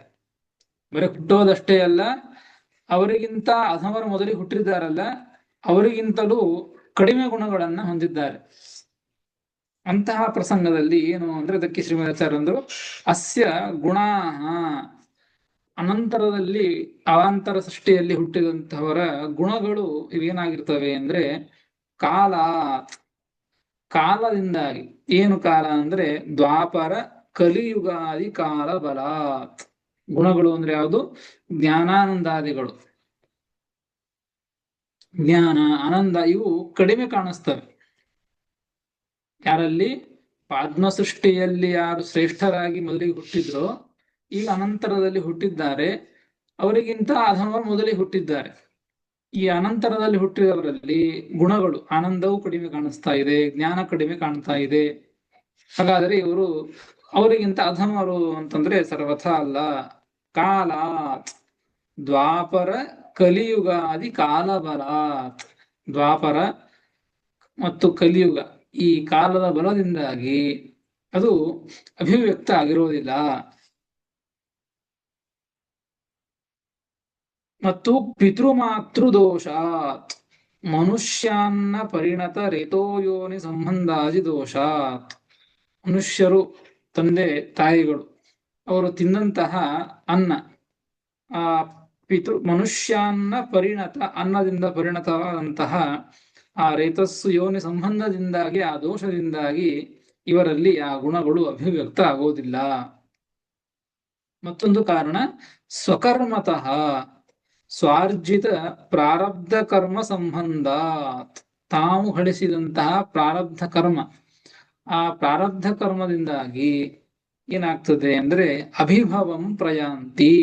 ಬರೀ ಹುಟ್ಟೋದಷ್ಟೇ ಅಲ್ಲ, ಅವರಿಗಿಂತ ಅಧಮರು ಮೊದಲಿಗೆ ಹುಟ್ಟಿದ್ದಾರಲ್ಲ ಅವರಿಗಿಂತಲೂ ಕಡಿಮೆ ಗುಣಗಳನ್ನ ಹೊಂದಿದ್ದಾರೆ. ಅಂತಹ ಪ್ರಸಂಗದಲ್ಲಿ ಏನು ಅಂದ್ರೆ ಅದಕ್ಕೆ ಶ್ರೀಮದಾಚಾರ್ಯ ಅಂದ್ರು, ಅಸ್ಯ ಗುಣಾಹ, ಅನಂತರದಲ್ಲಿ ಅವಾಂತರ ಸೃಷ್ಟಿಯಲ್ಲಿ ಹುಟ್ಟಿದಂತಹವರ ಗುಣಗಳು ಇವೇನಾಗಿರ್ತವೆ ಅಂದ್ರೆ ಕಾಲ, ಕಾಲದಿಂದಾಗಿ. ಏನು ಕಾಲ ಅಂದ್ರೆ ದ್ವಾಪರ ಕಲಿಯುಗಾದಿ ಕಾಲ ಬಲ. ಗುಣಗಳು ಅಂದ್ರೆ ಯಾವುದು? ಜ್ಞಾನಾನಂದಾದಿಗಳು, ಜ್ಞಾನ ಆನಂದ ಇವು ಕಡಿಮೆ ಕಾಣಿಸ್ತವೆ. ಯಾರಲ್ಲಿ ಪಾದ್ಮ ಸೃಷ್ಟಿಯಲ್ಲಿ ಯಾರು ಶ್ರೇಷ್ಠರಾಗಿ ಮೊದಲಿಗೆ ಹುಟ್ಟಿದ್ರೋ ಈಗ ಅನಂತರದಲ್ಲಿ ಹುಟ್ಟಿದ್ದಾರೆ, ಅವರಿಗಿಂತ ಅಧಮರು ಮೊದಲಿಗೆ ಹುಟ್ಟಿದ್ದಾರೆ. ಈ ಅನಂತರದಲ್ಲಿ ಹುಟ್ಟಿದವರಲ್ಲಿ ಗುಣಗಳು, ಆನಂದವು ಕಡಿಮೆ ಕಾಣಿಸ್ತಾ ಇದೆ, ಜ್ಞಾನ ಕಡಿಮೆ ಕಾಣ್ತಾ ಇದೆ. ಹಾಗಾದ್ರೆ ಇವರು ಅವರಿಗಿಂತ ಅಧಮರು ಅಂತಂದ್ರೆ ಸರ್ವಥಾ ಅಲ್ಲ. ಕಾಲ ದ್ವಾಪರ ಕಲಿಯುಗಾದಿ ಕಾಲಬಲ, ದ್ವಾಪರ ಮತ್ತು ಕಲಿಯುಗ ಈ ಕಾಲದ ಬಲದಿಂದಾಗಿ ಅದು ಅಭಿವ್ಯಕ್ತ ಆಗಿರುವುದಿಲ್ಲ. ಮತ್ತು ಪಿತೃಮಾತೃ ದೋಷಾತ್, ಮನುಷ್ಯಾನ್ನ ಪರಿಣತ ರೇತೋಯೋನಿ ಸಂಬಂಧಾದಿ ದೋಷಾತ್. ಮನುಷ್ಯರು ತಂದೆ ತಾಯಿಗಳು ಅವರು ತಿಂದಂತಹ ಅನ್ನ, ಆ ಮನುಷ್ಯಾನ್ನ ಪರಿಣತ ಅನ್ನದಿಂದ ಪರಿಣತವಾದಂತಹ ಆ ರೇತಸ್ಸು ಯೋನಿ ಸಂಬಂಧದಿಂದಾಗಿ, ಆ ದೋಷದಿಂದಾಗಿ ಇವರಲ್ಲಿ ಆ ಗುಣಗಳು ಅಭಿವ್ಯಕ್ತ ಆಗೋದಿಲ್ಲ. ಮತ್ತೊಂದು ಕಾರಣ ಸ್ವಕರ್ಮತಃ, ಸ್ವಾರ್ಜಿತ ಪ್ರಾರಬ್ಧ ಕರ್ಮ ಸಂಬಂಧ. ತಾವು ಗಳಿಸಿದಂತಹ ಪ್ರಾರಬ್ಧ ಕರ್ಮ, ಆ ಪ್ರಾರಬ್ಧ ಕರ್ಮದಿಂದಾಗಿ ಏನಾಗ್ತದೆ ಅಂದ್ರೆ ಅಭಿಭವಂ ಪ್ರಯಾಂತಿ,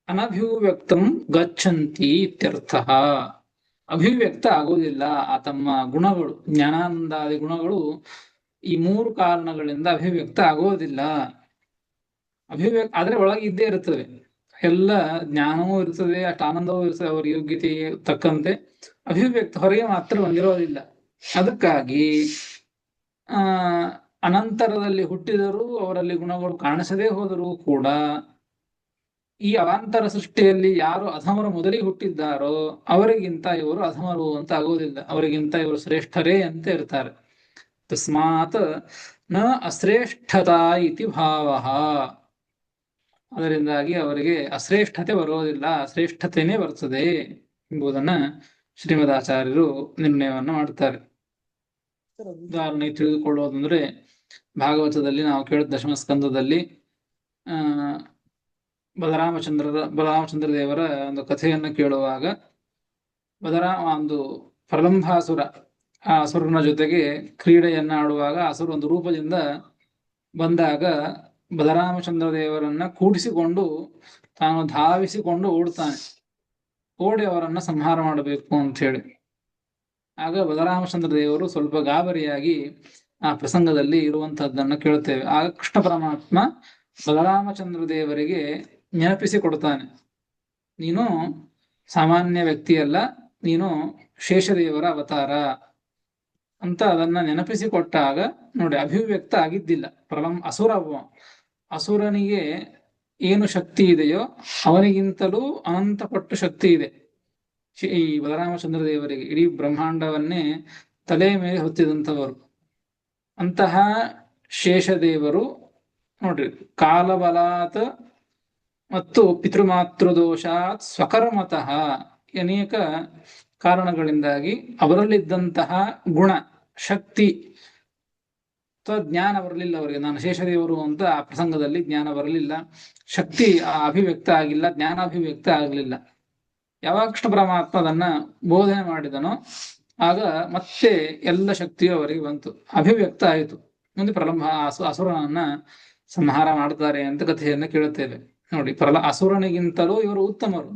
ಅನಭಿವ್ಯಕ್ತಂ ಗಚ್ಚಂತಿ ಇತ್ಯರ್ಥ. ಅಭಿವ್ಯಕ್ತ ಆಗೋದಿಲ್ಲ ಆ ತಮ್ಮ ಗುಣಗಳು, ಜ್ಞಾನಾನಂದಾದಿ ಗುಣಗಳು ಈ ಮೂರು ಕಾರಣಗಳಿಂದ ಅಭಿವ್ಯಕ್ತ ಆಗೋದಿಲ್ಲ. ಆದ್ರೆ ಒಳಗೆ ಇದ್ದೇ ಇರ್ತದೆ, ಎಲ್ಲ ಜ್ಞಾನವೂ ಇರ್ತದೆ, ಅಷ್ಟು ಆನಂದವೂ ಇರ್ತದೆ, ಅವರ ಯೋಗ್ಯತೆಗೆ ತಕ್ಕಂತೆ. ಅಭಿವ್ಯಕ್ತ ಹೊರಗೆ ಮಾತ್ರ ಬಂದಿರೋದಿಲ್ಲ. ಅದಕ್ಕಾಗಿ ಆ ಅನಂತರದಲ್ಲಿ ಹುಟ್ಟಿದರೂ ಅವರಲ್ಲಿ ಗುಣಗಳು ಕಾಣಿಸದೇ ಹೋದರೂ ಕೂಡ ಈ ಅವಾಂತರ ಸೃಷ್ಟಿಯಲ್ಲಿ ಯಾರು ಅಧಮರು ಮೊದಲಿಗೆ ಹುಟ್ಟಿದ್ದಾರೋ ಅವರಿಗಿಂತ ಇವರು ಅಧಮರು ಅಂತ ಆಗುವುದಿಲ್ಲ, ಅವರಿಗಿಂತ ಇವರು ಶ್ರೇಷ್ಠರೇ ಅಂತ ಇರ್ತಾರೆ. ತಸ್ಮಾತ್ ನ ಅಶ್ರೇಷ್ಠತಾ ಇತಿ ಭಾವ, ಅದರಿಂದಾಗಿ ಅವರಿಗೆ ಅಶ್ರೇಷ್ಠತೆ ಬರೋದಿಲ್ಲ, ಅಶ್ರೇಷ್ಠತೆನೇ ಬರ್ತದೆ ಎಂಬುದನ್ನ ಶ್ರೀಮದಾಚಾರ್ಯರು ನಿರ್ಣಯವನ್ನು ಮಾಡ್ತಾರೆ. ಉದಾಹರಣೆ ತಿಳಿದುಕೊಳ್ಳೋದಂದ್ರೆ ಭಾಗವತದಲ್ಲಿ ನಾವು ಕೇಳಿದ ದಶಮಸ್ಕಂದದಲ್ಲಿ ಬಲರಾಮಚಂದ್ರ ದೇವರ ಒಂದು ಕಥೆಯನ್ನು ಕೇಳುವಾಗ ಒಂದು ಪ್ರಲಂಬಾಸುರ ಆ ಅಸುರನ ಜೊತೆಗೆ ಕ್ರೀಡೆಯನ್ನ ಆಡುವಾಗ ಅಸುರ ಒಂದು ರೂಪದಿಂದ ಬಂದಾಗ ಬಲರಾಮಚಂದ್ರ ದೇವರನ್ನ ಕೂಡಿಸಿಕೊಂಡು ತಾನು ಧಾವಿಸಿಕೊಂಡು ಓಡ್ತಾನೆ, ಓಡಿ ಅವರನ್ನ ಸಂಹಾರ ಮಾಡಬೇಕು ಅಂತ ಹೇಳಿ. ಆಗ ಬಲರಾಮಚಂದ್ರ ದೇವರು ಸ್ವಲ್ಪ ಗಾಬರಿಯಾಗಿ ಆ ಪ್ರಸಂಗದಲ್ಲಿ ಇರುವಂತಹದ್ದನ್ನ ಕೇಳುತ್ತೇವೆ. ಆಗ ಕೃಷ್ಣ ಪರಮಾತ್ಮ ಬಲರಾಮಚಂದ್ರ ದೇವರಿಗೆ ನೆನಪಿಸಿ ಕೊಡ್ತಾನೆ, ನೀನು ಸಾಮಾನ್ಯ ವ್ಯಕ್ತಿಯಲ್ಲ, ನೀನು ಶೇಷದೇವರ ಅವತಾರ ಅಂತ ಅದನ್ನ ನೆನಪಿಸಿ ಕೊಟ್ಟಾಗ ನೋಡಿ, ಅಭಿವ್ಯಕ್ತ ಆಗಿದ್ದಿಲ್ಲ. ಅಸುರನಿಗೆ ಏನು ಶಕ್ತಿ ಇದೆಯೋ ಅವನಿಗಿಂತಲೂ ಅನಂತಪಟ್ಟು ಶಕ್ತಿ ಇದೆ ಈ ಬಲರಾಮಚಂದ್ರ ದೇವರಿಗೆ. ಇಡೀ ಬ್ರಹ್ಮಾಂಡವನ್ನೇ ತಲೆ ಮೇಲೆ ಹೊತ್ತಿದಂಥವರು ಅಂತಹ ಶೇಷದೇವರು ನೋಡ್ರಿ, ಕಾಲಬಲಾತ್ ಮತ್ತು ಪಿತೃಮಾತೃದೋಷಾತ್ ಸ್ವಕರ್ಮತಃ ಅನೇಕ ಕಾರಣಗಳಿಂದಾಗಿ ಅವರಲ್ಲಿದ್ದಂತಹ ಗುಣ ಶಕ್ತಿ ಅಥವಾ ಜ್ಞಾನ ಬರಲಿಲ್ಲ ಅವರಿಗೆ. ನಾನು ಶೇಷದೇವರು ಅಂತ ಆ ಪ್ರಸಂಗದಲ್ಲಿ ಜ್ಞಾನ ಬರಲಿಲ್ಲ, ಶಕ್ತಿ ಅಭಿವ್ಯಕ್ತ ಆಗಿಲ್ಲ, ಜ್ಞಾನಾಭಿವ್ಯಕ್ತ ಆಗಲಿಲ್ಲ. ಯಾವಾಗ ಕೃಷ್ಣ ಪರಮಾತ್ಮ ಅದನ್ನ ಬೋಧನೆ ಮಾಡಿದನೋ ಆಗ ಮತ್ತೆ ಎಲ್ಲ ಶಕ್ತಿಯು ಅವರಿಗೆ ಬಂತು, ಅಭಿವ್ಯಕ್ತ ಆಯಿತು. ಮುಂದೆ ಅಸುರನನ್ನ ಸಂಹಾರ ಮಾಡ್ತಾರೆ ಅಂತ ಕಥೆಯನ್ನ ಕೇಳುತ್ತೇವೆ. ನೋಡಿ, ಅಸುರನಿಗಿಂತಲೂ ಇವರು ಉತ್ತಮರು.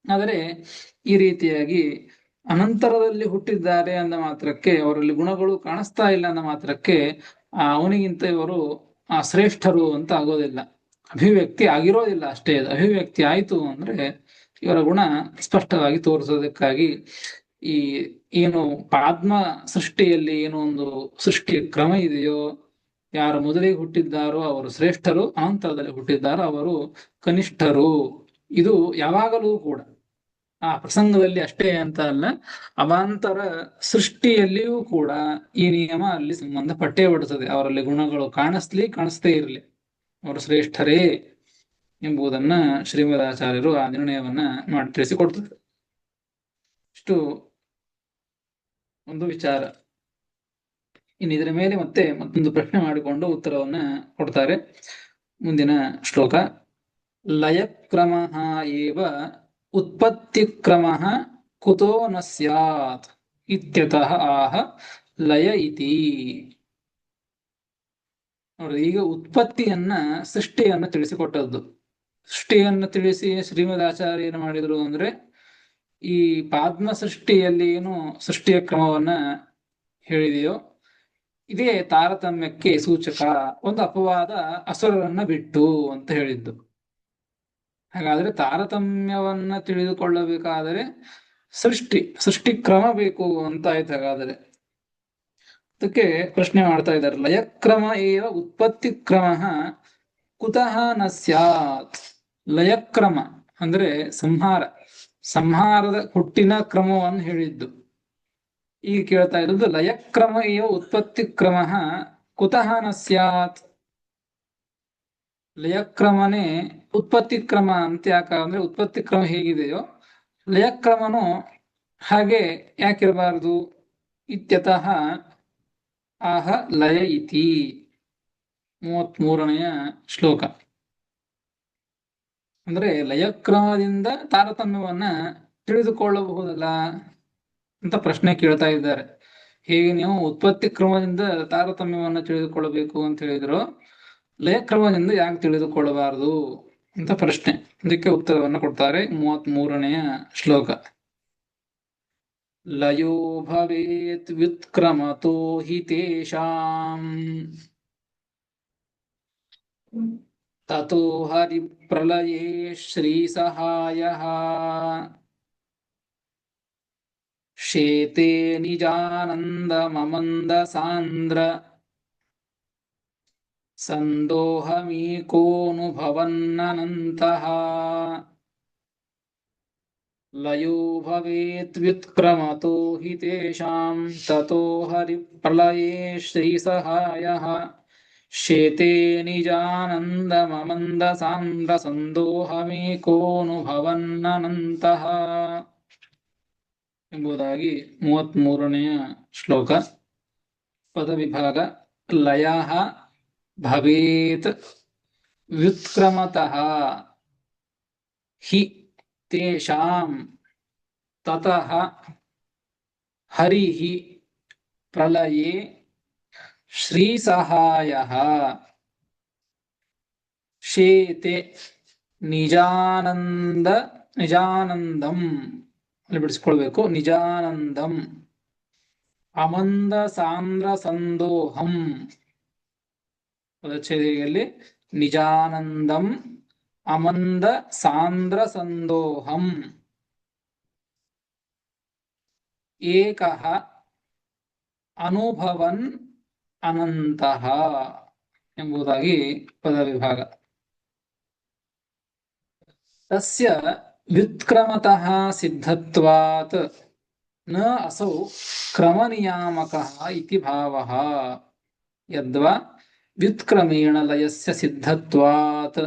ಆದರೆ ಈ ರೀತಿಯಾಗಿ ಅನಂತರದಲ್ಲಿ ಹುಟ್ಟಿದ್ದಾರೆ ಅಂದ ಮಾತ್ರಕ್ಕೆ, ಅವರಲ್ಲಿ ಗುಣಗಳು ಕಾಣಿಸ್ತಾ ಇಲ್ಲ ಅಂದ ಮಾತ್ರಕ್ಕೆ ಅವನಿಗಿಂತ ಇವರು ಶ್ರೇಷ್ಠರು ಅಂತ ಆಗೋದಿಲ್ಲ, ಅಭಿವ್ಯಕ್ತಿ ಆಗಿರೋದಿಲ್ಲ ಅಷ್ಟೇ. ಅಭಿವ್ಯಕ್ತಿ ಆಯಿತು ಅಂದ್ರೆ ಇವರ ಗುಣ ಸ್ಪಷ್ಟವಾಗಿ ತೋರಿಸೋದಕ್ಕಾಗಿ ಈ ಏನು ಪಾದ್ಮ ಸೃಷ್ಟಿಯಲ್ಲಿ ಏನೋ ಒಂದು ಸೃಷ್ಟಿ ಕ್ರಮ ಇದೆಯೋ, ಯಾರು ಮೊದಲಿಗೆ ಹುಟ್ಟಿದ್ದಾರೋ ಅವರು ಶ್ರೇಷ್ಠರು, ಅನಂತರದಲ್ಲಿ ಹುಟ್ಟಿದ್ದಾರೋ ಅವರು ಕನಿಷ್ಠರು. ಇದು ಯಾವಾಗಲೂ ಕೂಡ ಆ ಪ್ರಸಂಗದಲ್ಲಿ ಅಷ್ಟೇ ಅಂತ ಅಲ್ಲ, ಅವಾಂತರ ಸೃಷ್ಟಿಯಲ್ಲಿಯೂ ಕೂಡ ಈ ನಿಯಮ ಅಲ್ಲಿ ಸಂಬಂಧಪಟ್ಟೇ ಬಿಡುತ್ತದೆ. ಅವರಲ್ಲಿ ಗುಣಗಳು ಕಾಣಿಸ್ತೇ ಇರಲಿ, ಅವರು ಶ್ರೇಷ್ಠರೇ ಎಂಬುದನ್ನ ಶ್ರೀಮದಾಚಾರ್ಯರು ಆ ನಿರ್ಣಯವನ್ನ ಮಾಡಿ ತಿಳಿಸಿಕೊಡ್ತಾರೆ. ಇಷ್ಟು ಒಂದು ವಿಚಾರ. ಇನ್ನು ಇದರ ಮೇಲೆ ಮತ್ತೆ ಮತ್ತೊಂದು ಪ್ರಶ್ನೆ ಮಾಡಿಕೊಂಡು ಉತ್ತರವನ್ನ ಕೊಡ್ತಾರೆ. ಮುಂದಿನ ಶ್ಲೋಕ, ಲಯಕ್ರಮ ಏವ ಉತ್ಪತ್ತಿಕ್ರಮ ಕುತೋ ನ ಸ್ಯಾತ್ ಇತ್ಯತಃ ಆಹ ಲಯ ಇತಿ. ನೋಡಿ, ಈಗ ಉತ್ಪತ್ತಿಯನ್ನ ಸೃಷ್ಟಿಯನ್ನ ತಿಳಿಸಿಕೊಟ್ಟದ್ದು. ಸೃಷ್ಟಿಯನ್ನು ತಿಳಿಸಿ ಶ್ರೀಮದಾಚಾರ್ಯ ಏನು ಮಾಡಿದ್ರು ಅಂದ್ರೆ, ಈ ಪಾದ್ಮ ಸೃಷ್ಟಿಯಲ್ಲಿ ಏನು ಸೃಷ್ಟಿಯ ಕ್ರಮವನ್ನ ಹೇಳಿದೆಯೋ ಇದೇ ತಾರತಮ್ಯಕ್ಕೆ ಸೂಚಕ, ಒಂದು ಅಪವಾದ ಅಸುರರನ್ನ ಬಿಟ್ಟು ಅಂತ ಹೇಳಿದ್ದು. ಹಾಗಾದ್ರೆ ತಾರತಮ್ಯವನ್ನ ತಿಳಿದುಕೊಳ್ಳಬೇಕಾದರೆ ಸೃಷ್ಟಿ ಕ್ರಮ ಬೇಕು ಅಂತ ಆಯ್ತು. ಹಾಗಾದರೆ ಅದಕ್ಕೆ ಪ್ರಶ್ನೆ ಮಾಡ್ತಾ ಇದ್ದಾರೆ, ಲಯಕ್ರಮ ಏವ ಉತ್ಪತ್ತಿ ಕ್ರಮ ಕುತಃ ನ ಸ್ಯಾತ್. ಲಯಕ್ರಮ ಅಂದ್ರೆ ಸಂಹಾರದ ಹುಟ್ಟಿನ ಕ್ರಮವನ್ನು ಹೇಳಿದ್ದು. ಈಗ ಕೇಳ್ತಾ ಇರೋದು ಲಯಕ್ರಮ ಏವ ಉತ್ಪತ್ತಿ ಕ್ರಮ ಕುತಃ ನ ಸ್ಯಾತ್. ಲಯಕ್ರಮನೇ ಉತ್ಪತ್ತಿ ಕ್ರಮ ಅಂತ ಯಾಕಂದ್ರೆ, ಉತ್ಪತ್ತಿ ಕ್ರಮ ಹೇಗಿದೆಯೋ ಲಯಕ್ರಮನು ಹಾಗೆ ಯಾಕಿರಬಾರದು. ಇತ್ಯತಃ ಆಹ ಲಯ ಇತಿ. 33ನೆಯ ಶ್ಲೋಕ. ಅಂದ್ರೆ ಲಯಕ್ರಮದಿಂದ ತಾರತಮ್ಯವನ್ನ ತಿಳಿದುಕೊಳ್ಳಬಹುದಲ್ಲ ಅಂತ ಪ್ರಶ್ನೆ ಕೇಳ್ತಾ ಇದ್ದಾರೆ. ಹೇಗೆ ನೀವು ಉತ್ಪತ್ತಿ ಕ್ರಮದಿಂದ ತಾರತಮ್ಯವನ್ನ ತಿಳಿದುಕೊಳ್ಳಬೇಕು ಅಂತ ಹೇಳಿದ್ರು, ಲಯಕ್ರಮದಿಂದ ಯಾಕೆ ತಿಳಿದುಕೊಳ್ಳಬಾರದು ಅಂತ ಪ್ರಶ್ನೆ. ಅದಕ್ಕೆ ಉತ್ತರವನ್ನು ಕೊಡ್ತಾರೆ 33ನೆಯ ಶ್ಲೋಕ. ಲಯೋ ಭವೇತ್ ವ್ಯುತ್ಕ್ರಮತೋ ಹಿ ತೇಷಾಂ ತತೋ ಹರಿ ಪ್ರಲಯೇ ಶ್ರೀ ಸಹಾಯಃ ಶೇತೆ ನಿಜಾನಂದ ಮಮಂದ ಸಾಂದ್ರ ಸಂದೋಹಮೀಕೋನುಭವನ್ನನಂತಃ ಲಯೋ ಭವೇತ್ ವ್ಯುತ್ಕ್ರಮತೋ ಹಿ ತೇಷಾಂ ತತೋ ಹರಿಪ್ರಳಯೇ ಶ್ರೀಸಹಾಯಃ ಶೇತೆ ನಿಜಾನಂದಮಮಂದ ಸಾಂದ್ರ ಸಂದೋಹಮೇಕೋನುಭವನ್ನನಂತಃ ಎಂಬುದಾಗಿ 33ನೆಯ ಶ್ಲೋಕ. ಪದವಿಭಾಗ. ಲಯಃ ಭವೇತ್ ವ್ಯುತ್ಕ್ರಮತಃ ಹಿ ತೇಷಾಂ ತತಃ ಹರಿಃ ಪ್ರಳಯೇ ಶ್ರೀಸಹಾಯಃ ಶೇತೆ ನಿಜಾನಂದಂ ಅಲ್ಲಿ ಬಿಡಿಸ್ಕೊಳ್ಬೇಕು. ನಿಜಾನಂದಂ ಅಮಂದ ಸಾಂದ್ರ ಸಂದೋಹಂ ಪದಚ್ಛೇದೆಯಲ್ಲಿ ನಿಜಾನಂದಂ ಅಮಂದ ಸಾಂದ್ರ ಸಂದೋಹಂ ಏಕಃ ಅನುಭವನ್ ಅನಂತಃ ಎಂಬುದಾಗಿ ಪದವಿಭಾಗ. ತಸ್ಯ ವ್ಯುತ್ಕ್ರಮತಃ ಸಿದ್ಧತ್ವಾತ್ ನ ಅಸೌ ಕ್ರಮನಿಯಾಮಕಃ ಇತಿ ಭಾವಃ ಯದ್ವಾ ವ್ಯುತ್ಕ್ರಮೇಣ ಲಯಸ್ಯ ಸಿದ್ಧತ್ವಾತ್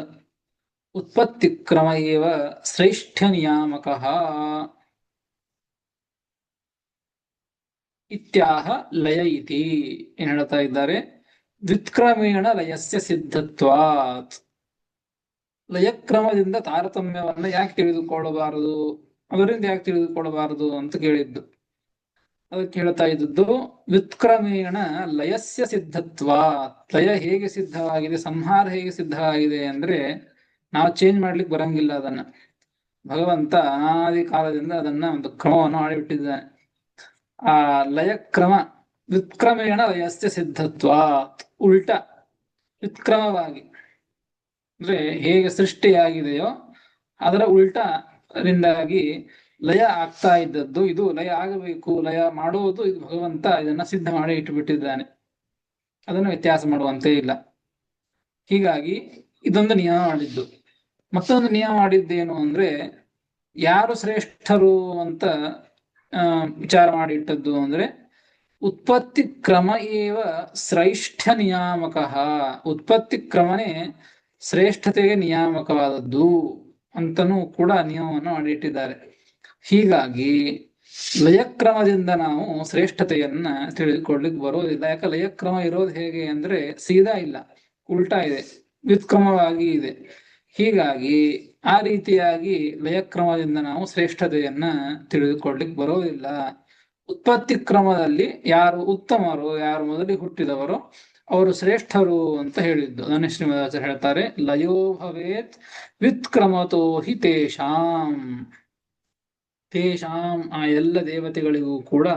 ಉತ್ಪತ್ತಿಕ್ರಮ ಏವ ಶ್ರೇಷ್ಠ್ಯನಿಯಾಮಕಃ ಇತ್ಯಾಹ ಲಯ ಇತಿ. ಏನ್ ಹೇಳ್ತಾ ಇದ್ದಾರೆ? ವ್ಯುತ್ಕ್ರಮೇಣ ಲಯಸ್ಯ ಸಿದ್ಧತ್ವಾತ್, ಲಯಕ್ರಮದಿಂದ ತಾರತಮ್ಯವನ್ನ ಯಾಕೆ ತಿಳಿದುಕೊಳ್ಳಬಾರದು, ಅದರಿಂದ ಯಾಕೆ ತಿಳಿದುಕೊಳ್ಳಬಾರದು ಅಂತ ಕೇಳಿದ್ದು. ಅದಕ್ಕೆ ಹೇಳ್ತಾ ಇದ್ದದ್ದು ವ್ಯುತ್ಕ್ರಮೇಣ ಲಯಸ್ಯ ಸಿದ್ಧತ್ವಾತ್. ಲಯ ಹೇಗೆ ಸಿದ್ಧವಾಗಿದೆ, ಸಂಹಾರ ಹೇಗೆ ಸಿದ್ಧವಾಗಿದೆ ಅಂದ್ರೆ ನಾವು ಚೇಂಜ್ ಮಾಡ್ಲಿಕ್ಕೆ ಬರಂಗಿಲ್ಲ. ಅದನ್ನ ಭಗವಂತ ಅನಾದಿ ಕಾಲದಿಂದ ಅದನ್ನ ಒಂದು ಕ್ರಮವನ್ನು ಮಾಡಿಬಿಟ್ಟಿದ್ದಾನೆ. ಆ ಲಯಕ್ರಮ ವ್ಯುತ್ಕ್ರಮೇಣ ಲಯಸ್ಯ ಸಿದ್ಧತ್ವಾತ್, ಉಲ್ಟ ವ್ಯುತ್ಕ್ರಮವಾಗಿ ಅಂದ್ರೆ ಹೇಗೆ ಸೃಷ್ಟಿಯಾಗಿದೆಯೋ ಅದರ ಉಲ್ಟರಿಂದಾಗಿ ಲಯ ಆಗ್ತಾ ಇದ್ದದ್ದು. ಇದು ಲಯ ಆಗಬೇಕು, ಲಯ ಮಾಡುವುದು ಇದು ಭಗವಂತ ಇದನ್ನ ಸಿದ್ಧ ಮಾಡಿ ಇಟ್ಟುಬಿಟ್ಟಿದ್ದಾನೆ. ಅದನ್ನು ವ್ಯತ್ಯಾಸ ಮಾಡುವಂತೆ ಇಲ್ಲ. ಹೀಗಾಗಿ ಇದೊಂದು ನಿಯಮ ಮಾಡಿದ್ದು. ಮತ್ತೊಂದು ನಿಯಮ ಮಾಡಿದ್ದೇನು ಅಂದ್ರೆ ಯಾರು ಶ್ರೇಷ್ಠರು ಅಂತ ವಿಚಾರ ಮಾಡಿ ಇಟ್ಟದ್ದು ಅಂದ್ರೆ ಉತ್ಪತ್ತಿ ಕ್ರಮ ಏವ ಶ್ರೇಷ್ಠ ನಿಯಾಮಕ. ಉತ್ಪತ್ತಿ ಕ್ರಮನೇ ಶ್ರೇಷ್ಠತೆಗೆ ನಿಯಾಮಕವಾದದ್ದು ಅಂತನೂ ಕೂಡ ನಿಯಮವನ್ನು ಮಾಡಿಟ್ಟಿದ್ದಾರೆ. ಹೀಗಾಗಿ ಲಯಕ್ರಮದಿಂದ ನಾವು ಶ್ರೇಷ್ಠತೆಯನ್ನ ತಿಳಿದುಕೊಳ್ಳಿಕ್ ಬರೋದಿಲ್ಲ. ಯಾಕೆ ಲಯಕ್ರಮ ಇರೋದು ಹೇಗೆ ಅಂದ್ರೆ ಸೀದಾ ಇಲ್ಲ, ಉಲ್ಟಾ ಇದೆ, ವ್ಯುತ್ಕ್ರಮವಾಗಿ ಇದೆ. ಹೀಗಾಗಿ ಆ ರೀತಿಯಾಗಿ ಲಯಕ್ರಮದಿಂದ ನಾವು ಶ್ರೇಷ್ಠತೆಯನ್ನ ತಿಳಿದುಕೊಳ್ಳಿಕ್ ಬರೋದಿಲ್ಲ. ಉತ್ಪತ್ತಿ ಕ್ರಮದಲ್ಲಿ ಯಾರು ಉತ್ತಮರು, ಯಾರು ಮೊದಲಿಗೆ ಹುಟ್ಟಿದವರು ಅವರು ಶ್ರೇಷ್ಠರು ಅಂತ ಹೇಳಿದ್ದು. ಅದನ್ನೇ ಶ್ರೀಮದಾಚಾರ್ಯ ಹೇಳ್ತಾರೆ, ಲಯೋ ಭವೇತ್ ವ್ಯುತ್ಕ್ರಮತೋ ಹಿ ತೇಷಾಂ. ತೇಷಾಂ ಆ ಎಲ್ಲ ದೇವತೆಗಳಿಗೂ ಕೂಡ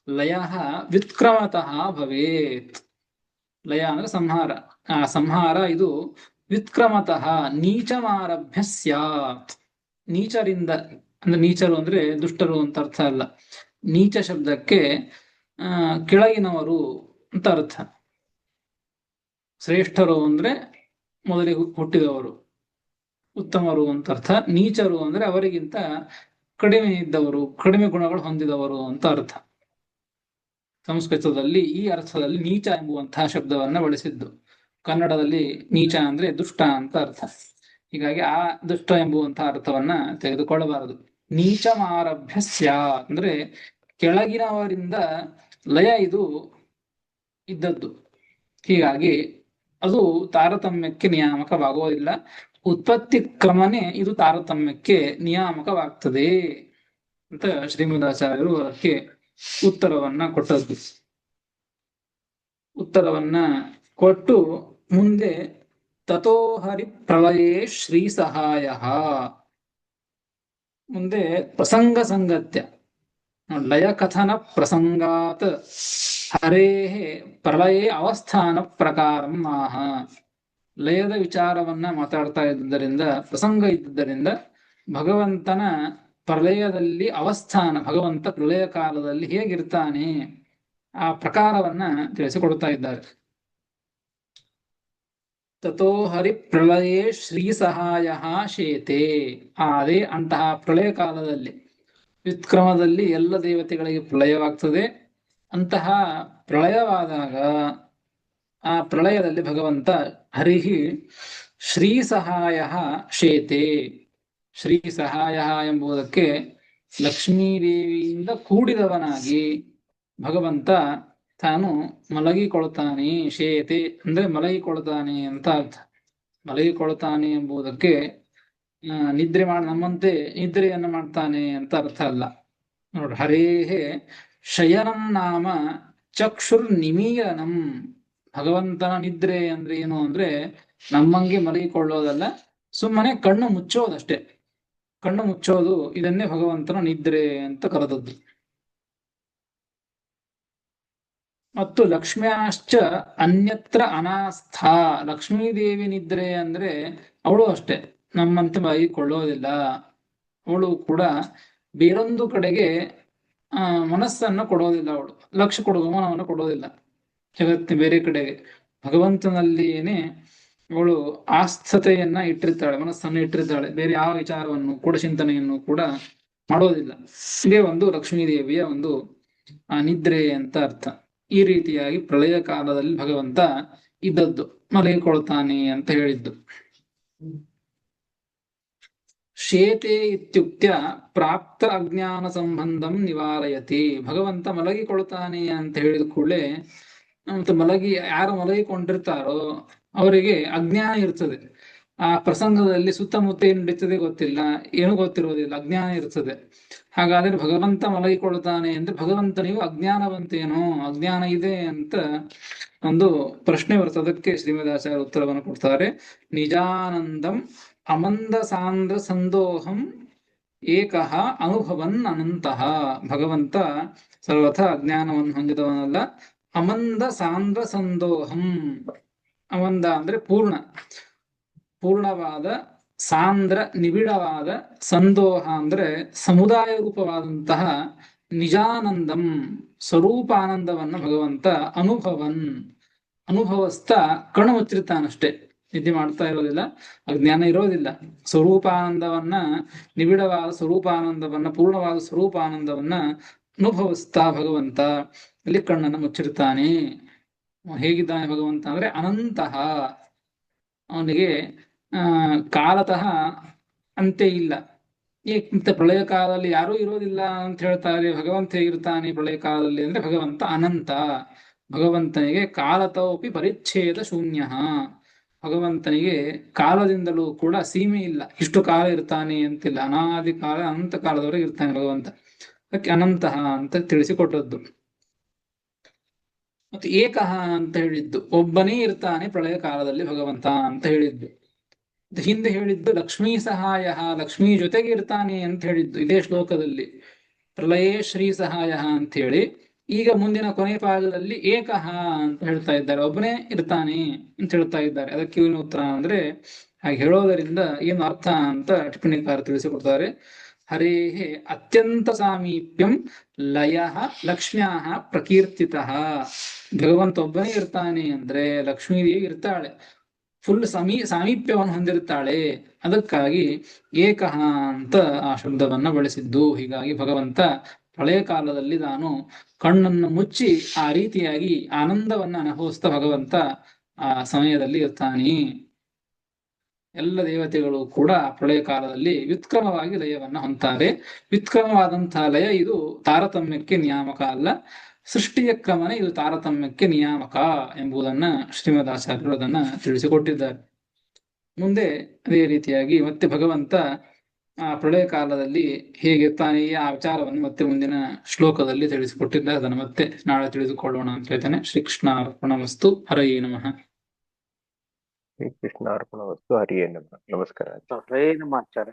ಲಯ ವ್ಯುತ್ಕ್ರಮತಃ ಭವೇತ್. ಲಯ ಅಂದ್ರೆ ಸಂಹಾರ. ಆ ಸಂಹಾರ ಇದು ವ್ಯುತ್ಕ್ರಮತಃ ನೀಚಮಾರಭ್ಯ ಸ್ಯಾತ್. ನೀಚರಿಂದ ಅಂದ್ರೆ ನೀಚರು ಅಂದ್ರೆ ದುಷ್ಟರು ಅಂತ ಅರ್ಥ ಅಲ್ಲ. ನೀಚ ಶಬ್ದಕ್ಕೆ ಕೆಳಗಿನವರು ಅಂತ ಅರ್ಥ. ಶ್ರೇಷ್ಠರು ಅಂದ್ರೆ ಮೊದಲಿಗೆ ಹುಟ್ಟಿದವರು, ಉತ್ತಮರು ಅಂತ ಅರ್ಥ. ನೀಚರು ಅಂದ್ರೆ ಅವರಿಗಿಂತ ಕಡಿಮೆ ಇದ್ದವರು, ಕಡಿಮೆ ಗುಣಗಳು ಹೊಂದಿದವರು ಅಂತ ಅರ್ಥ. ಸಂಸ್ಕೃತದಲ್ಲಿ ಈ ಅರ್ಥದಲ್ಲಿ ನೀಚ ಎಂಬುವಂತಹ ಶಬ್ದವನ್ನ ಬಳಸಿದ್ದು. ಕನ್ನಡದಲ್ಲಿ ನೀಚ ಅಂದ್ರೆ ದುಷ್ಟ ಅಂತ ಅರ್ಥ. ಹೀಗಾಗಿ ಆ ದುಷ್ಟ ಎಂಬುವಂತಹ ಅರ್ಥವನ್ನ ತೆಗೆದುಕೊಳ್ಳಬಾರದು. ನೀಚಮಾರಭ್ಯ ಸ್ಯಾತ್ ಅಂದ್ರೆ ಕೆಳಗಿನವರಿಂದ ಲಯ ಇದು ಇದ್ದದ್ದು. ಹೀಗಾಗಿ ಅದು ತಾರತಮ್ಯಕ್ಕೆ ನಿಯಾಮಕವಾಗುವುದಿಲ್ಲ. ಉತ್ಪತ್ತಿ ಕ್ರಮನೇ ಇದು ತಾರತಮ್ಯಕ್ಕೆ ನಿಯಾಮಕವಾಗ್ತದೆ ಅಂತ ಶ್ರೀಮದಾಚಾರ್ಯರು ಅದಕ್ಕೆ ಉತ್ತರವನ್ನ ಕೊಟ್ಟದ್ದು. ಉತ್ತರವನ್ನ ಕೊಟ್ಟು ಮುಂದೆ ತಥೋ ಹರಿ ಪ್ರಳಯೇ ಶ್ರೀ ಸಹಾಯ. ಮುಂದೆ ಪ್ರಸಂಗ ಸಂಗತ್ಯ ಲಯ ಕಥನ ಪ್ರಸಂಗಾತ್ ಹರೇ ಪ್ರಳಯೇ ಅವಸ್ಥಾನ ಪ್ರಕಾರಂ ಆಹ. ಲಯದ ವಿಚಾರವನ್ನ ಮಾತಾಡ್ತಾ ಇದ್ದುದರಿಂದ, ಪ್ರಸಂಗ ಇದ್ದುದರಿಂದ ಭಗವಂತನ ಪ್ರಳಯದಲ್ಲಿ ಅವಸ್ಥಾನ, ಭಗವಂತ ಪ್ರಳಯ ಕಾಲದಲ್ಲಿ ಹೇಗಿರ್ತಾನೆ ಆ ಪ್ರಕಾರವನ್ನ ತಿಳಿಸಿಕೊಡ್ತಾ ಇದ್ದಾರೆ. ತಥೋ ಹರಿ ಪ್ರಳಯೇ ಶ್ರೀ ಸಹಾಯ ಶೇತೆ. ಅದೇ ಅಂತಹ ಪ್ರಳಯ ಕಾಲದಲ್ಲಿ ವ್ಯುತ್ಕ್ರಮದಲ್ಲಿ ಎಲ್ಲ ದೇವತೆಗಳಿಗೆ ಪ್ರಳಯವಾಗ್ತದೆ. ಅಂತಹ ಪ್ರಳಯವಾದಾಗ ಆ ಪ್ರಳಯದಲ್ಲಿ ಭಗವಂತ ಹರಿಹಿ ಶ್ರೀ ಸಹಾಯ ಶೇತೆ. ಶ್ರೀ ಸಹಾಯ ಎಂಬುದಕ್ಕೆ ಲಕ್ಷ್ಮೀದೇವಿಯಿಂದ ಕೂಡಿದವನಾಗಿ ಭಗವಂತ ತಾನು ಮಲಗಿಕೊಳ್ತಾನೆ. ಶೇತೆ ಅಂದ್ರೆ ಮಲಗಿಕೊಳ್ತಾನೆ ಅಂತ ಅರ್ಥ. ಮಲಗಿಕೊಳ್ತಾನೆ ಎಂಬುದಕ್ಕೆ ನಿದ್ರೆ ನಮ್ಮಂತೆ ನಿದ್ರೆಯನ್ನು ಮಾಡ್ತಾನೆ ಅಂತ ಅರ್ಥ ಅಲ್ಲ. ನೋಡ್ರಿ, ಹರೇಹೇ ಶಯನಂ ನಾಮ ಚಕ್ಷುರ್ ನಿಮೀಲನಂ. ಭಗವಂತನ ನಿದ್ರೆ ಅಂದ್ರೆ ಏನು ಅಂದ್ರೆ ನಮ್ಮಂಗೆ ಮಲಗಿಕೊಳ್ಳೋದಲ್ಲ, ಸುಮ್ಮನೆ ಕಣ್ಣು ಮುಚ್ಚೋದಷ್ಟೇ. ಕಣ್ಣು ಮುಚ್ಚೋದು, ಇದನ್ನೇ ಭಗವಂತನ ನಿದ್ರೆ ಅಂತ ಕರೆದದ್ದು. ಮತ್ತು ಲಕ್ಷ್ಮ್ಯಾಶ್ಚ ಅನ್ಯತ್ರ ಅನಾಸ್ಥಾ. ಲಕ್ಷ್ಮೀದೇವಿ ನಿದ್ರೆ ಅಂದ್ರೆ ಅವಳು ಅಷ್ಟೇ ನಮ್ಮಂತೆ ಮಲಗಿಕೊಳ್ಳೋದಿಲ್ಲ. ಅವಳು ಕೂಡ ಬೇರೊಂದು ಕಡೆಗೆ ಮನಸ್ಸನ್ನ ಕೊಡೋದಿಲ್ಲ. ಅವಳು ಲಕ್ಷ್ಯ ಗಮನವನ್ನು ಕೊಡೋದಿಲ್ಲ ಜಗತ್ತಿನ ಬೇರೆ ಕಡೆಗೆ. ಭಗವಂತನಲ್ಲಿಯೇನೆ ಅವಳು ಆಸ್ಥತೆಯನ್ನ ಇಟ್ಟಿರ್ತಾಳೆ, ಮನಸ್ಸನ್ನು ಇಟ್ಟಿರ್ತಾಳೆ. ಬೇರೆ ಯಾವ ವಿಚಾರವನ್ನು ಕೂಡ, ಚಿಂತನೆಯನ್ನು ಕೂಡ ಮಾಡೋದಿಲ್ಲ. ಇದೇ ಒಂದು ಲಕ್ಷ್ಮೀದೇವಿಯ ಒಂದು ನಿದ್ರೆ ಅಂತ ಅರ್ಥ. ಈ ರೀತಿಯಾಗಿ ಪ್ರಳಯ ಕಾಲದಲ್ಲಿ ಭಗವಂತ ಇದ್ದದ್ದು, ಮಲಗಿಕೊಳ್ತಾನೆ ಅಂತ ಹೇಳಿದ್ದು. ಶೇತೆ ಇತ್ಯುಕ್ತ್ಯ ಪ್ರಾಪ್ತ ಅಜ್ಞಾನ ಸಂಬಂಧಂ ನಿವಾರಯತಿ. ಭಗವಂತ ಮಲಗಿಕೊಳ್ತಾನೆ ಅಂತ ಹೇಳಿದ ಕೂಡಲೇ ಮತ್ತೆ ಯಾರು ಮಲಗಿಕೊಂಡಿರ್ತಾರೋ ಅವರಿಗೆ ಅಜ್ಞಾನ ಇರ್ತದೆ. ಆ ಪ್ರಸಂಗದಲ್ಲಿ ಸುತ್ತಮುತ್ತ ಏನು ನಡೀತದೆ ಗೊತ್ತಿಲ್ಲ, ಏನೂ ಗೊತ್ತಿರೋದಿಲ್ಲ, ಅಜ್ಞಾನ ಇರ್ತದೆ. ಹಾಗಾದ್ರೆ ಭಗವಂತ ಮಲಗಿಕೊಳ್ತಾನೆ ಅಂದ್ರೆ ಭಗವಂತನಿಗೂ ಅಜ್ಞಾನವಂತೇನೋ, ಅಜ್ಞಾನ ಇದೆ ಅಂತ ಒಂದು ಪ್ರಶ್ನೆ ಬರ್ತದೆ. ಅದಕ್ಕೆ ಶ್ರೀಮದಾಚಾರ್ಯ ಉತ್ತರವನ್ನು ಕೊಡ್ತಾರೆ. ನಿಜಾನಂದಂ ಅಮಂದ ಸಾಂದ್ರ ಸಂದೋಹಂ ಏಕಃ ಅನುಭವನ್ ಅನಂತಃ. ಭಗವಂತ ಸರ್ವಥ ಅಜ್ಞಾನವನ್ನು ಹೊಂದಿದವನಲ್ಲ. ಅಮಂದ ಸಾಂದ್ರ ಸಂದೋಹಂ. ಅಮಂದ ಅಂದ್ರೆ ಪೂರ್ಣವಾದ, ಸಾಂದ್ರ ನಿಬಿಡವಾದ, ಸಂದೋಹ ಅಂದ್ರೆ ಸಮುದಾಯ ರೂಪವಾದಂತಹ ನಿಜಾನಂದಂ ಸ್ವರೂಪಾನಂದವನ್ನ ಭಗವಂತ ಅನುಭವಸ್ತಾ ಕಣ್ಣು ಮುಚ್ಚಿರ್ತಾನಷ್ಟೇ. ನಿದ್ದೆ ಮಾಡ್ತಾ ಇರೋದಿಲ್ಲ, ಅಜ್ಞಾನ ಇರೋದಿಲ್ಲ. ಸ್ವರೂಪಾನಂದವನ್ನ, ನಿಬಿಡವಾದ ಸ್ವರೂಪಾನಂದವನ್ನ, ಪೂರ್ಣವಾದ ಸ್ವರೂಪಾನಂದವನ್ನ ಅನುಭವಿಸ್ತಾ ಭಗವಂತ ಇಲ್ಲಿ ಕಣ್ಣನ್ನು ಮುಚ್ಚಿರ್ತಾನೆ. ಹೇಗಿದ್ದಾನೆ ಭಗವಂತ ಅಂದ್ರೆ ಅನಂತಹ. ಅವನಿಗೆ ಕಾಲತಃ ಅಂತ್ಯ ಇಲ್ಲ. ಮತ್ತೆ ಪ್ರಳಯ ಕಾಲದಲ್ಲಿ ಯಾರೂ ಇರೋದಿಲ್ಲ ಅಂತ ಹೇಳ್ತಾರೆ. ಭಗವಂತ ಹೇಗಿರ್ತಾನೆ ಪ್ರಳಯ ಕಾಲದಲ್ಲಿ ಅಂದ್ರೆ ಭಗವಂತ ಅನಂತ. ಭಗವಂತನಿಗೆ ಕಾಲತೋಪಿ ಪರಿಚ್ಛೇದ ಶೂನ್ಯ. ಭಗವಂತನಿಗೆ ಕಾಲದಿಂದಲೂ ಕೂಡ ಸೀಮೆ ಇಲ್ಲ. ಇಷ್ಟು ಕಾಲ ಇರ್ತಾನೆ ಅಂತಿಲ್ಲ. ಅನಾದಿ ಕಾಲ, ಅನಂತ ಕಾಲದವರೆಗೆ ಇರ್ತಾನೆ ಭಗವಂತ. ಅದಕ್ಕೆ ಅನಂತಹ ಅಂತ ತಿಳಿಸಿಕೊಟ್ಟದ್ದು. ಮತ್ತೆ ಏಕಃ ಅಂತ ಹೇಳಿದ್ದು, ಒಬ್ಬನೇ ಇರ್ತಾನೆ ಪ್ರಳಯ ಕಾಲದಲ್ಲಿ ಭಗವಂತ ಅಂತ ಹೇಳಿದ್ದು. ಹಿಂದೆ ಹೇಳಿದ್ದು ಲಕ್ಷ್ಮೀ ಸಹಾಯ, ಲಕ್ಷ್ಮೀ ಜೊತೆಗೆ ಇರ್ತಾನೆ ಅಂತ ಹೇಳಿದ್ದು ಇದೇ ಶ್ಲೋಕದಲ್ಲಿ. ಪ್ರಳಯೇ ಶ್ರೀ ಸಹಾಯ ಅಂತ ಹೇಳಿ ಈಗ ಮುಂದಿನ ಕೊನೆ ಪಾದದಲ್ಲಿ ಏಕಃ ಅಂತ ಹೇಳ್ತಾ ಇದ್ದಾರೆ, ಒಬ್ಬನೇ ಇರ್ತಾನೆ ಅಂತ ಹೇಳ್ತಾ ಇದ್ದಾರೆ. ಅದಕ್ಕೆ ಏನು ಉತ್ತರ ಅಂದ್ರೆ, ಹಾಗೆ ಹೇಳೋದರಿಂದ ಏನು ಅರ್ಥ ಅಂತ ಟಿಪ್ಪಣಿಕಾರ ತಿಳಿಸಿಕೊಡ್ತಾರೆ. ಹರೇಹೇ ಅತ್ಯಂತ ಸಾಮೀಪ್ಯಂ ಲಯ ಲಕ್ಷ್ಮ್ಯಾ ಪ್ರಕೀರ್ತಿತಃ. ಭಗವಂತ ಒಬ್ಬನೇ ಇರ್ತಾನೆ ಅಂದ್ರೆ ಲಕ್ಷ್ಮೀದೇವಿ ಇರ್ತಾಳೆ, ಫುಲ್ ಸಾಮೀಪ್ಯವನ್ನು ಹೊಂದಿರ್ತಾಳೆ. ಅದಕ್ಕಾಗಿ ಏಕಃ ಅಂತ ಆ ಶಬ್ದವನ್ನ ಬಳಸಿದ್ದು. ಹೀಗಾಗಿ ಭಗವಂತ ಪ್ರಳಯ ಕಾಲದಲ್ಲಿ ತಾನು ಕಣ್ಣನ್ನು ಮುಚ್ಚಿ ಆ ರೀತಿಯಾಗಿ ಆನಂದವನ್ನ ಅನುಭವಿಸ್ತಾ ಭಗವಂತ ಆ ಸಮಯದಲ್ಲಿ ಇರ್ತಾನೆ. ಎಲ್ಲ ದೇವತೆಗಳು ಕೂಡ ಪ್ರಳಯ ಕಾಲದಲ್ಲಿ ವ್ಯುತ್ಕ್ರಮವಾಗಿ ಲಯವನ್ನ ಹೊಂತಾರೆ. ವ್ಯುತ್ಕ್ರಮವಾದಂತಹ ಲಯ ಇದು ತಾರತಮ್ಯಕ್ಕೆ ನಿಯಾಮಕ ಅಲ್ಲ, ಸೃಷ್ಟಿಯ ಕ್ರಮನೇ ಇದು ತಾರತಮ್ಯಕ್ಕೆ ನಿಯಾಮಕ ಎಂಬುದನ್ನ ಶ್ರೀಮದಾಚಾರ್ಯರು ಅದನ್ನ ತಿಳಿಸಿಕೊಟ್ಟಿದ್ದಾರೆ. ಮುಂದೆ ಅದೇ ರೀತಿಯಾಗಿ ಮತ್ತೆ ಭಗವಂತ ಆ ಪ್ರಳಯ ಕಾಲದಲ್ಲಿ ಹೇಗಿರ್ತಾನೆಯೇ ಆ ವಿಚಾರವನ್ನು ಮತ್ತೆ ಮುಂದಿನ ಶ್ಲೋಕದಲ್ಲಿ ತಿಳಿಸಿಕೊಟ್ಟಿದ್ದಾರೆ. ಅದನ್ನು ಮತ್ತೆ ನಾಳೆ ತಿಳಿದುಕೊಳ್ಳೋಣ ಅಂತ ಹೇಳ್ತೇನೆ. ಶ್ರೀಕೃಷ್ಣಾರ್ಪಣಮಸ್ತು. ಹರಯೇ ನಮಃ. ಶ್ರೀಕೃಷ್ಣಾರ್ಪಣಮಸ್ತು. ಹರಿಯೇ ನಮಃ. ನಮಸ್ಕಾರ. ಹರೇ ನಮಃ ಆಚಾರ್ಯ.